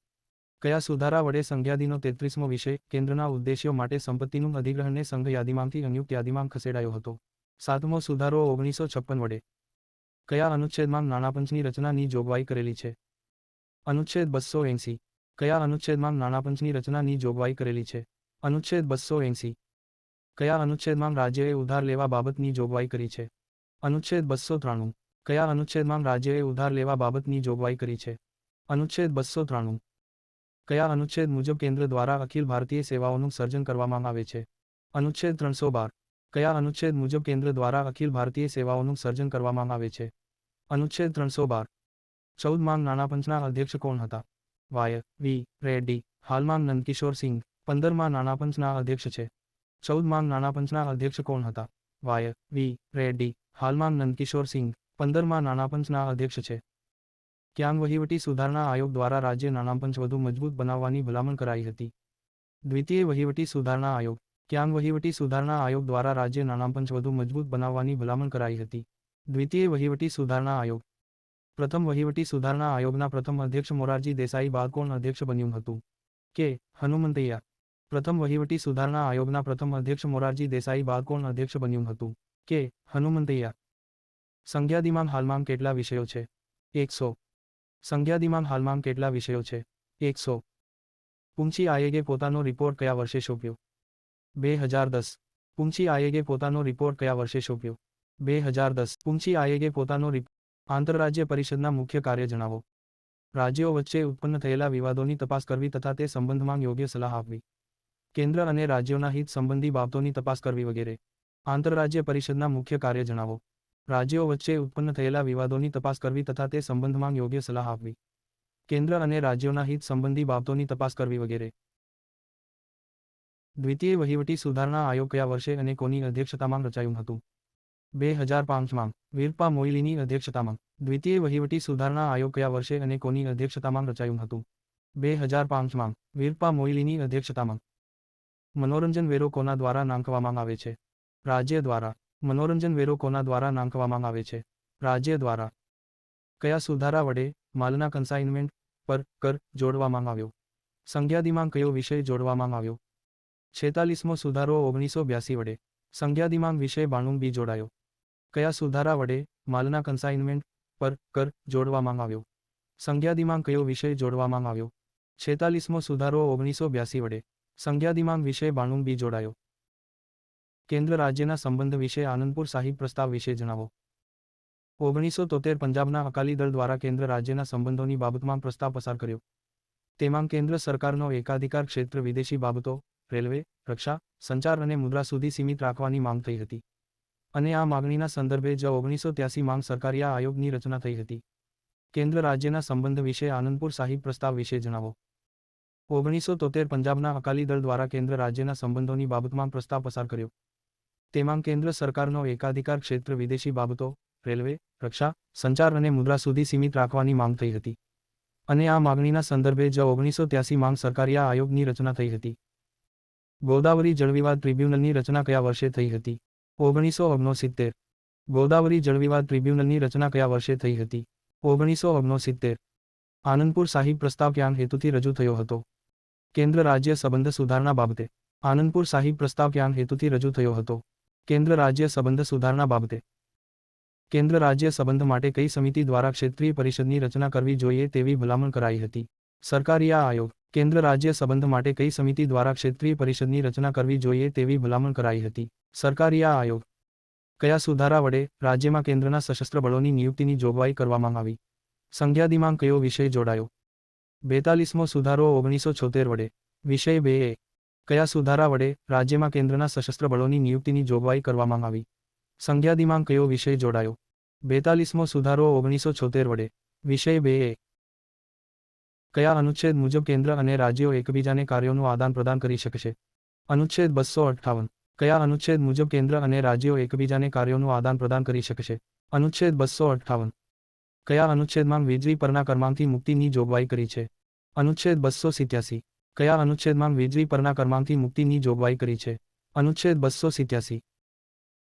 કયા સુધારા વડે સંઘયાદીનો 33મો વિષય, કેન્દ્રના ઉદ્દેશ્યો માટે સંપત્તિનું અધિગ્રહણને સંઘ યાદીમાંથી અન્યુક્ત યાદીમાં ખસેડાયો હતો? 7મો સુધારો 1956 વડે. કયા અનુચ્છેદમાં નાણાપંચની રચનાની જોગવાઈ કરેલી છે? અનુચ્છેદ 280 કયા અનુચ્છેદમાં નાણાપંચની રચનાની જોગવાઈ કરેલી છે? અનુચ્છેદ 280 કયા અનુચ્છેદમાં રાજ્યએ ઉધાર લેવા બાબતની જોગવાઈ કરી છે? અનુચ્છેદ 293 કયા અનુચ્છેદમાં રાજ્યએ ઉધાર લેવા બાબતની જોગવાઈ કરી છે? અનુચ્છેદ 293 કયા અનુચ્છેદ મુજબ કેન્દ્ર દ્વારા અખિલ ભારતીય સેવાઓનું સર્જન કરવામાં આવે છે? અનુચ્છેદ 312 કયા અનુચ્છેદ મુજબ કેન્દ્ર દ્વારા અખિલ ભારતીય સેવાઓનું સર્જન કરવામાં આવે છે? અનુચ્છેદ 312 14 નાણાપંચના અધ્યક્ષ કોણ હતા? Why we Reddy. હાલમાં નંદકિશોર સિંઘ 15 નાણાપંચના અધ્યક્ષ છે. 14 નાણાપંચના અધ્યક્ષ કોણ હતા? Why we Reddy. હાલમાં નંદકિશોર સિંઘ 15 નાણાપંચના અધ્યક્ષ છે. ક્યાં વહીવટી સુધારણા આયોગ દ્વારા રાજ્ય નાણાપંચ વધુ મજબૂત બનાવવાની ભલામણ કરાઈ હતી? દ્વિતીય વહીવટી સુધારણા આયોગ. ક્યાં વહીવટી સુધારણા આયોગ દ્વારા રાજ્ય નાણાપંચ વધુ મજબૂત બનાવવાની ભલામણ કરાઈ હતી? દ્વિતીય વહીવટી સુધારણા આયોગ. પ્રથમ વહીવટી સુધારણા આયોગના પ્રથમ અધ્યક્ષ મોરારજી દેસાઈ બાદ કોણ અધ્યક્ષ બન્યું હતું? કે હનુમંતૈયા. પ્રથમ વહીવટી સુધારણા આયોગના પ્રથમ અધ્યક્ષ મોરારજી દેસાઈ બાદ કોણ અધ્યક્ષ બન્યું હતું? કે હનુમંતૈયા. સંજ્ઞાદિમાંગ હાલમાં કેટલા વિષયો છે? 100. સંજ્ઞાદિમાંગ હાલમાં કેટલા વિષયો છે? 100. પૂંછી આયોગે પોતાનો રિપોર્ટ કયા વર્ષે સોંપ્યો? 2010. પૂંછી આયોગે પોતાનો રિપોર્ટ કયા વર્ષે સોંપ્યો? 2010. પૂંછી આયોગે પોતાનો આંતરરાજ્ય પરિષદના મુખ્ય કાર્ય જણાવો. રાજ્યો વચ્ચે ઉત્પન્ન થયેલા વિવાદોની તપાસ કરવી તથા તે સંબંધમાં યોગ્ય સલાહ આપવી. કેન્દ્ર અને રાજ્યોના હિત સંબંધી બાબતોની તપાસ કરવી વગેરે. આંતરરાજ્ય પરિષદના મુખ્ય કાર્ય જણાવો. રાજ્યો વચ્ચે ઉત્પન્ન થયેલા વિવાદોની તપાસ કરવી તથા તે સંબંધમાં યોગ્ય સલાહ આપવી. કેન્દ્ર અને રાજ્યોના હિત સંબંધી બાબતોની તપાસ કરવી વગેરે. દ્વિતીય વહીવટી સુધારણા આયોગ કયા વર્ષે અને કોની અધ્યક્ષતામાં રચાયું હતું? 2005માં વીરપ્પા મોઇલીની અધ્યક્ષતામાં. દ્વિતીય વહીવટી સુધારણા આયોગ કયા વર્ષે અને કોની અધ્યક્ષતામાં રચાયું હતું? 2005માં વીરપ્પા મોઇલીની અધ્યક્ષતામાં. મનોરંજન વેરો કોના દ્વારા નાંખવામાં આવે છે? રાજ્ય દ્વારા. મનોરંજન વેરો કોના દ્વારા નાંખવામાં આવે છે? રાજ્ય દ્વારા. કયા સુધારા વડે માલના કન્સાઇનમેન્ટ પર કર જોડવામાં આવ્યો? સંજ્ઞાદિમાંગ કયો વિષય જોડવામાં આવ્યો? 46મો સુધારો 1982 વડે. સંજ્ઞાદિમાંગ વિષય 92 જોડાયો. કયા સુધારા વડે માલના કન્સાઇનમેન્ટ પર કર જોડવામાં આવ્યો? સંજ્ઞાદિમાંગ કયો વિષય જોડવામાં આવ્યો? 46મો સુધારો 1982 વડે. સંજ્ઞાદિમાંગ વિષય 92 જોડાયો. કેન્દ્ર રાજ્યના સંબંધ વિશે આનંદપુર સાહિબ પ્રસ્તાવ વિશે જણાવો. 1973 પંજાબના અકાલી દળ દ્વારા કેન્દ્ર રાજ્યના સંબંધોની બાબતમાં પ્રસ્તાવ પસાર કર્યો. તેમાં કેન્દ્ર સરકારનો એકાધિકાર ક્ષેત્ર વિદેશી બાબતો, રેલવે, રક્ષા, સંચાર અને મુદ્રા સુધી સીમિત રાખવાની માંગ થઈ હતી. અને આ માગણીના સંદર્ભે જ 1983 માંગ સરકારી આયોગની રચના થઈ હતી. કેન્દ્ર રાજ્યના સંબંધ વિશે આનંદપુર સાહિબ પ્રસ્તાવ વિશે જણાવો. 1973 પંજાબના અકાલી દળ દ્વારા કેન્દ્ર રાજ્યના સંબંધોની બાબતમાં પ્રસ્તાવ પસાર કર્યો. તેમાં કેન્દ્ર સરકારનો એકાધિકાર ક્ષેત્ર વિદેશી બાબતો, રેલવે, રક્ષા, સંચાર અને મુદ્રા સુધી સીમિત રાખવાની માંગ થઈ હતી. અને આ માગણીના સંદર્ભે જ 1983 માંગ સરકારી આયોગની રચના થઈ હતી. ગોદાવરી જળવિવાદ ટ્રિબ્યુનલની રચના કયા વર્ષે થઈ હતી? 1969. ગોદાવરી જળવિવાદ ટ્રિબ્યુનલની રચના કયા વર્ષે થઈ હતી? 1969. આનંદપુર સાહિબ પ્રસ્તાવ ક્યાં હેતુથી રજૂ થયો હતો? કેન્દ્ર રાજ્ય સંબંધ સુધારણા બાબતે. આનંદપુર સાહિબ પ્રસ્તાવ ક્યાં હેતુથી રજૂ થયો હતો? કેન્દ્ર રાજ્ય સંબંધ સુધારણા બાબતે. કેન્દ્ર રાજ્ય સંબંધ માટે કઈ સમિતિ દ્વારા ક્ષેત્રીય પરિષદની રચના કરવી જોઈએ તેવી ભલામણ કરાઈ હતી? સરકારી આયોગ. કેન્દ્ર રાજ્ય સંબંધ માટે કઈ સમિતિ દ્વારા ક્ષેત્રીય પરિષદની રચના કરવી જોઈએ તેવી ભલામણ કરાઈ હતી? સરકારી આયોગ. કયા સુધારા વડે રાજ્યમાં કેન્દ્રના સશસ્ત્ર બળોની નિયુક્તિની જોગવાઈ કરવામાં આવી? સંજ્ઞાદિમાંગ કયો વિષય જોડાયો? 42મો સુધારો 1976 વડે. વિષય 2A. કયા સુધારા વડે રાજ્યમાં કેન્દ્રના સશસ્ત્ર બળોની નિયુક્તિની જોગવાઈ કરવામાં આવી? સંજ્ઞાદિમાંગ કયો વિષય જોડાયો? 42મો સુધારો 1976 વડે. વિષય 2A. કયા અનુચ્છેદ મુજબ કેન્દ્ર અને રાજ્યો એકબીજાને કાર્યોનું આદાન પ્રદાન કરી શકશે? અનુચ્છેદ 258. કયા અનુચ્છેદ મુજબ કેન્દ્ર અને રાજ્યો એકબીજાને કાર્યોનું આદાન પ્રદાન કરી શકશે? અનુચ્છેદ 258. કયા અનુચ્છેદમાં વીજળી પરના કરમાંથી મુક્તિની જોગવાઈ કરી છે? અનુચ્છેદ 287. કયા અનુચ્છેદમાં વીજળી પરના કરમાંથી મુક્તિની જોગવાઈ કરી છે? અનુચ્છેદ 287.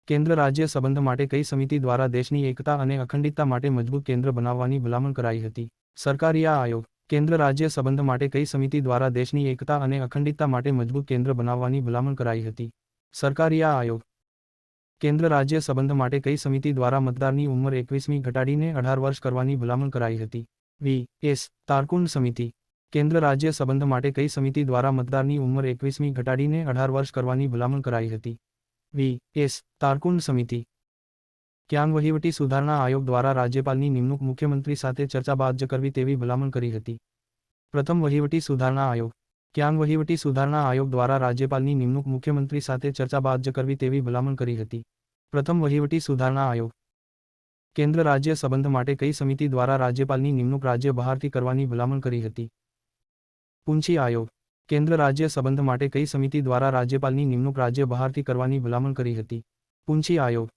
કેન્દ્ર રાજ્ય સંબંધ માટે કઈ સમિતિ દ્વારા દેશની એકતા અને અખંડિતતા માટે મજબૂત કેન્દ્ર બનાવવાની ભલામણ કરાઈ હતી? સરકારી આયોગ. કેન્દ્ર રાજ્ય સંબંધ માટે કઈ સમિતિ દ્વારા દેશની એકતા અને અખંડિતતા માટે મજબૂત કેન્દ્ર બનાવવાની ભલામણ કરાઈ હતી? સરકારી આયોગ. કેન્દ્ર રાજ્ય સંબંધ માટે કઈ સમિતિ દ્વારા મતદારની ઉંમર 21મી ઘટાડીને 18 વર્ષ કરવાની ભલામણ કરાઈ હતી? વી.એસ. તારકુંડ સમિતિ. કેન્દ્ર રાજ્ય સંબંધ માટે કઈ સમિતિ દ્વારા મતદારની ઉંમર 21મી ઘટાડીને 18 વર્ષ કરવાની ભલામણ કરાઈ હતી? વી.એસ. તારકુંડ સમિતિ. ક્યાંગ વહીવટી સુધારણા આયોગ દ્વારા રાજ્યપાલની નિમણૂક મુખ્યમંત્રી સાથે ચર્ચા બાદ જ કરવી તેવી ભલામણ કરી હતી. પ્રથમ વહીવટી સુધારણા આયોગ. ક્યાંગ વહીવટી સુધારણા આયોગ દ્વારા રાજ્યપાલની નિમણૂક મુખ્યમંત્રી સાથે ચર્ચા બાદ જ કરવી તેવી ભલામણ કરી હતી. પ્રથમ વહીવટી સુધારણા આયોગ. કેન્દ્ર રાજ્ય સંબંધ માટે કઈ સમિતિ દ્વારા રાજ્યપાલની નિમણૂક રાજ્ય બહારથી કરવાની ભલામણ કરી હતી? પૂંછી આયોગ. કેન્દ્ર રાજ્ય સંબંધ માટે કઈ સમિતિ દ્વારા રાજ્યપાલની નિમણૂક રાજ્ય બહારથી કરવાની ભલામણ કરી હતી? પૂંછી આયોગ.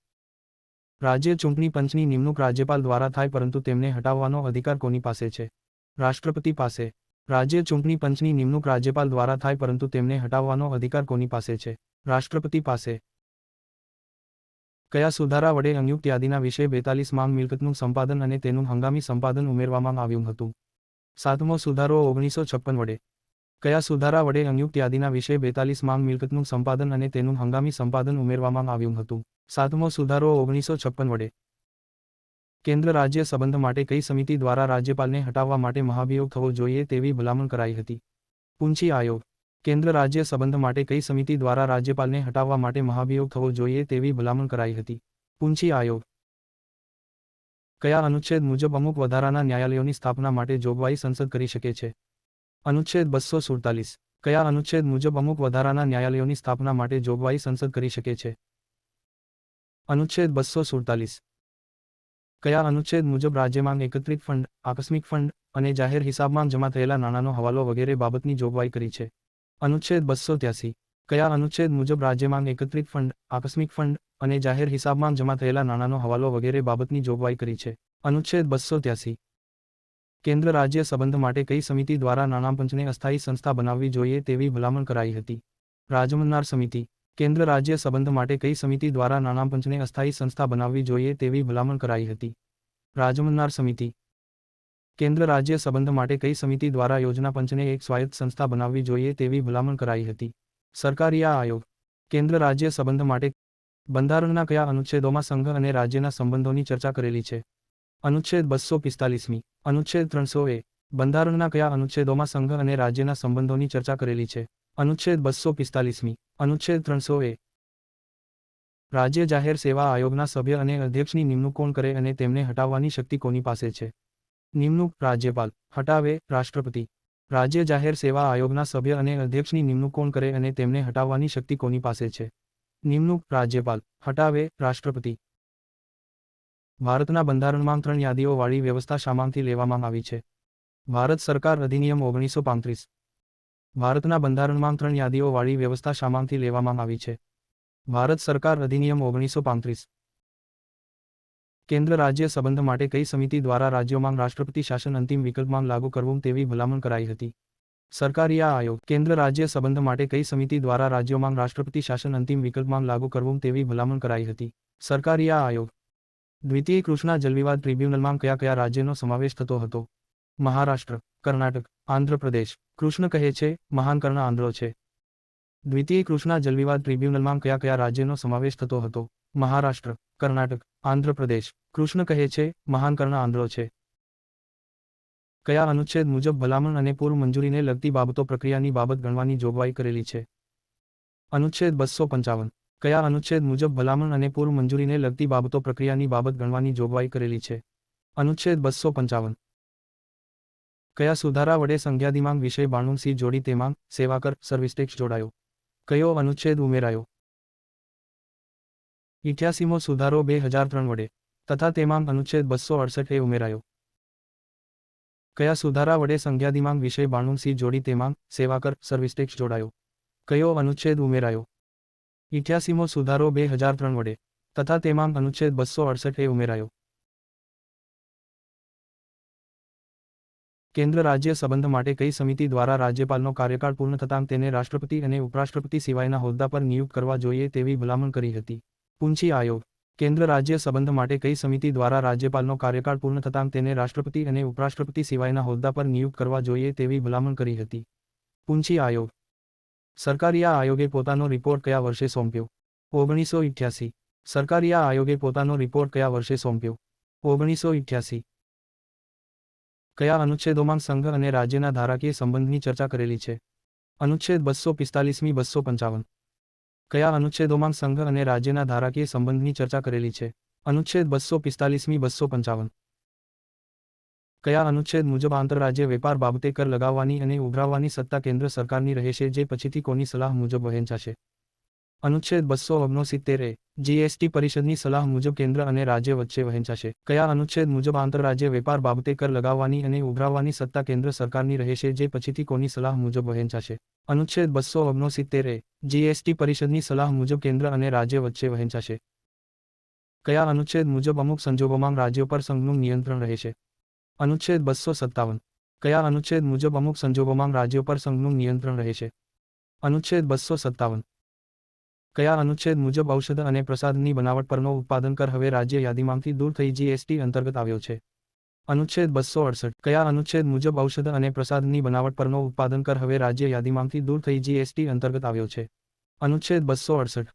રાજ્ય ચૂંટણી પંચની નિમણૂક રાજ્યપાલ દ્વારા થાય પરંતુ તેમને હટાવવાનો અધિકાર કોની પાસે છે? રાષ્ટ્રપતિ પાસે. રાજ્ય ચૂંટણી પંચની નિમણૂક રાજ્યપાલ દ્વારા થાય પરંતુ તેમને હટાવવાનો અધિકાર કોની પાસે છે? રાષ્ટ્રપતિ પાસે. કયા સુધારા વડે સંયુક્ત યાદીના વિષય 42 માંગ મિલકતનું સંપાદન અને તેનું હંગામી સંપાદન ઉમેરવામાં આવ્યું હતું? સાતમો સુધારો 1956 વડે. કયા સુધારા વડે સંયુક્ત યાદીના વિષય 42 માંગ મિલકતનું સંપાદન અને તેનું હંગામી સંપાદન ઉમેરવામાં આવ્યું હતું? સાતમો સુધારો 1956 વડે. કેન્દ્ર રાજ્ય સંબંધ માટે કઈ સમિતિ દ્વારા રાજ્યપાલને હટાવવા માટે મહાભિયોગ થવો જોઈએ તેવી ભલામણ કરાઈ હતી? પૂંછી આયોગ. કેન્દ્ર રાજ્ય સંબંધ માટે કઈ સમિતિ દ્વારા રાજ્યપાલને હટાવવા માટે મહાભિયોગ થવો જોઈએ તેવી ભલામણ કરાઈ હતી? પૂંછી આયોગ. કયા અનુચ્છેદ મુજબ અમુક વધારાના ન્યાયાલયોની સ્થાપના માટે જોગવાઈ સંસદ કરી શકે છે? અનુચ્છેદ 247. કયા અનુચ્છેદ મુજબ અમુક વધારાના ન્યાયાલયોની સ્થાપના માટે જોગવાઈ સંસદ કરી શકે છે? અનુચ્છેદ 247. કયા અનુચ્છેદ મુજબ રાજ્યમાં એકત્રિત ફંડ, આકસ્મિક ફંડ અને જાહેર હિસાબમાં જમા થયેલા નાણાંનો હવાલો વગેરે બાબતની જોગવાઈ કરી છે? અનુચ્છેદ 283. કયા અનુચ્છેદ મુજબ રાજ્યમાં એકત્રિત ફંડ, આકસ્મિક ફંડ અને જાહેર હિસાબમાં જમા થયેલા નાણાંનો હવાલો વગેરે બાબતની જોગવાઈ કરી છે? અનુચ્છેદ 283. કેન્દ્ર રાજ્ય સંબંધ માટે કઈ સમિતિ દ્વારા નાણાપંચને અસ્થાયી સંસ્થા બનાવવી જોઈએ તેવી ભલામણ કરાઈ હતી? રાજમન્નાર સમિતિ. કેન્દ્ર રાજ્ય સંબંધ માટે કઈ સમિતિ દ્વારા નાણાપંચને અસ્થાયી સંસ્થા બનાવવી જોઈએ તેવી ભલામણ કરાઈ હતી? રાજમન્નાર સમિતિ. કેન્દ્ર રાજ્ય સંબંધ માટે કઈ સમિતિ દ્વારા યોજના પંચને એક સ્વાયત્ત સંસ્થા બનાવવી જોઈએ તેવી ભલામણ કરાઈ હતી? સરકારીયા આયોગ. કેન્દ્ર રાજ્ય સંબંધ માટે બંધારણના કયા અનુચ્છેદોમાં સંઘ અને રાજ્યના સંબંધોની ચર્ચા કરેલી છે? અનુચ્છેદ 245મી. અનુચ્છેદ 300 એ. બંધારણના કયા અનુચ્છેદોમાં સંઘ અને રાજ્યના સંબંધોની ચર્ચા કરેલી છે? અનુચ્છેદ 245મી. અનુચ્છેદ 300 એ. રાજ્ય જાહેર સેવા આયોગના સભ્ય અને અધ્યક્ષની નિમણૂક કોણ કરે અને તેમને હટાવવાની શક્તિ કોની પાસે છે? નિમણૂક રાજ્યપાલ. હટાવે રાષ્ટ્રપતિ. રાજ્ય જાહેર સેવા આયોગના સભ્ય અને અધ્યક્ષની નિમણૂક કોણ કરે અને તેમને હટાવવાની શક્તિ કોની પાસે છે? નિમણૂક રાજ્યપાલ. હટાવે રાષ્ટ્રપતિ. ભારતના બંધારણમાં 3 યાદીઓવાળી વ્યવસ્થા શામાંથી લેવામાં આવી છે? ભારત સરકાર અધિનિયમ 1935. ભારતના બંધારણમાં 3 યાદીઓવાળી વ્યવસ્થા શામાંથી લેવામાં આવી છે? ભારત સરકાર અધિનિયમ 1935. કેન્દ્ર રાજ્ય સંબંધ માટે કઈ સમિતિ દ્વારા રાજ્યોમાં રાષ્ટ્રપતિ શાસન અંતિમ વિકલ્પમાં લાગુ કરવું તેવી ભલામણ કરાઈ હતી? સરકારીયા આયોગ. કેન્દ્ર રાજ્ય સંબંધ માટે કઈ સમિતિ દ્વારા રાજ્યોમાં રાષ્ટ્રપતિ શાસન અંતિમ વિકલ્પમાં લાગુ કરવું તેવી ભલામણ કરાઈ હતી? સરકારીયા આયોગ. દ્વિતીય કૃષ્ણા જલવિવાદ ટ્રિબ્યુનલમાં કયા કયા રાજ્યનો સમાવેશ થતો હતો? મહારાષ્ટ્ર, કર્ણાટક, આંધ્રપ્રદેશ. કૃષ્ણ કહે છે, મહાન કર્ણ આંધ્રો છે. દ્વિતીય કૃષ્ણા જલવિવાદ ટ્રિબ્યુનલમાં કયા કયા રાજ્યનો સમાવેશ થતો હતો? મહારાષ્ટ્ર, કર્ણાટક, આંધ્રપ્રદેશ. કૃષ્ણ કહે છે, મહાન કર્ણ આંધ્રો છે. કયા અનુચ્છેદ મુજબ ભલામણ અને પૂર્વ મંજૂરીને લગતી બાબતો પ્રક્રિયાની બાબત ગણવાની જોગવાઈ કરેલી છે? અનુચ્છેદ 255. કયા અનુચ્છેદ મુજબ ભલામણ અને પૂર્વ મંજૂરીને લગતી બાબતો પ્રક્રિયાની બાબત ગણવાની જોગવાઈ કરેલી છે? અનુચ્છેદ 255. કયા સુધારા વડે સંજ્ઞાદિમાંગ વિષય 92C જોડી તેમાંગ, સેવાકર, સર્વિસ ટેક્સ જોડાયો? કયો અનુચ્છેદ ઉમેરાયો? 88મો સુધારો 2003 વડે તથા તેમાંગ અનુચ્છેદ 268 એ ઉમેરાયો. કયા સુધારા વડે સંજ્ઞાદિમાંગ વિષય 92C જોડી તેમાંગ, સેવાકર, સર્વિસ ટેક્સ જોડાયો? કયો અનુચ્છેદ ઉમેરાયો? 88મો સુધારો 2003 વડે તથા તેમાંગ અનુચ્છેદ 268 એ ઉમેરાયો. કેન્દ્ર રાજ્ય સંબંધ માટે કઈ સમિતિ દ્વારા રાજ્યપાલનો કાર્યકાળ પૂર્ણ થતાં તેને રાષ્ટ્રપતિ અને ઉપરાષ્ટ્રપતિ સિવાયના હોદ્દા પર નિયુક્ત કરવા જોઈએ તેવી ભલામણ કરી હતી? પૂંછી આયોગ. કેન્દ્ર રાજ્ય સંબંધ માટે કઈ સમિતિ દ્વારા રાજ્યપાલનો કાર્યકાળ પૂર્ણ થતાં તેને રાષ્ટ્રપતિ અને ઉપરાષ્ટ્રપતિ સિવાયના હોદ્દા પર નિયુક્ત કરવા જોઈએ તેવી ભલામણ કરી હતી? પૂંછી આયોગ. સરકારીયા આયોગે પોતાનો રિપોર્ટ કયા વર્ષે સોંપ્યો? 1988. સરકારીયા આયોગે પોતાનો રિપોર્ટ કયા વર્ષે સોંપ્યો? 1988. કયા અનુચ્છેદોમાં સંઘ અને રાજ્યના ધારાકીય સંબંધની ચર્ચા કરેલી છે? અનુચ્છેદ 245મી 255. કયા અનુચ્છેદોમાં સંઘ અને રાજ્યના ધારાકીય સંબંધની ચર્ચા કરેલી છે? અનુચ્છેદ 245મી 255. કયા અનુચ્છેદ મુજબ આંતરરાજ્ય વેપાર બાબતે કર લગાવવાની અને ઉઘરાવવાની સત્તા કેન્દ્ર સરકારની રહેશે જે પછીથી કોની સલાહ મુજબ વહેંચાશે? અનુચ્છેદ 269 જીએસટી પરિષદની સલાહ મુજબ કેન્દ્ર અને રાજ્ય વચ્ચે વહેંચાશે. કયા અનુચ્છેદ મુજબ આંતરરાજ્ય વેપાર બાબતે કર લગાવવાની અને ઉઘરાવવાની સત્તા કેન્દ્ર સરકારની રહેશે જે પછીથી કોની સલાહ મુજબ વહેંચાશે? અનુચ્છેદ 269 જીએસટી પરિષદની સલાહ મુજબ કેન્દ્ર અને રાજ્ય વચ્ચે વહેંચાશે. કયા અનુચ્છેદ મુજબ અમુક સંજોગોમાં રાજ્યો પર સંઘનું નિયંત્રણ રહેશે? અનુચ્છેદ 257. કયા અનુચ્છેદ મુજબ અમુક સંજોગોમાં રાજ્યો પર સંઘનું નિયંત્રણ રહેશે? અનુચ્છેદ 257. કયા અનુચ્છેદ મુજબ ઔષધ અને પ્રસાદની બનાવટ પરનો ઉત્પાદન કર હવે રાજ્ય યાદીમાંથી દૂર થઈ જીએસટી અંતર્ગત આવ્યો છે? અનુચ્છેદ 268. કયા અનુચ્છેદ મુજબ ઔષધ અને પ્રસાદની બનાવટ પરનો ઉત્પાદન કર હવે રાજ્ય યાદીમાંથી દૂર થઈ જીએસટી અંતર્ગત આવ્યો છે? અનુચ્છેદ 268.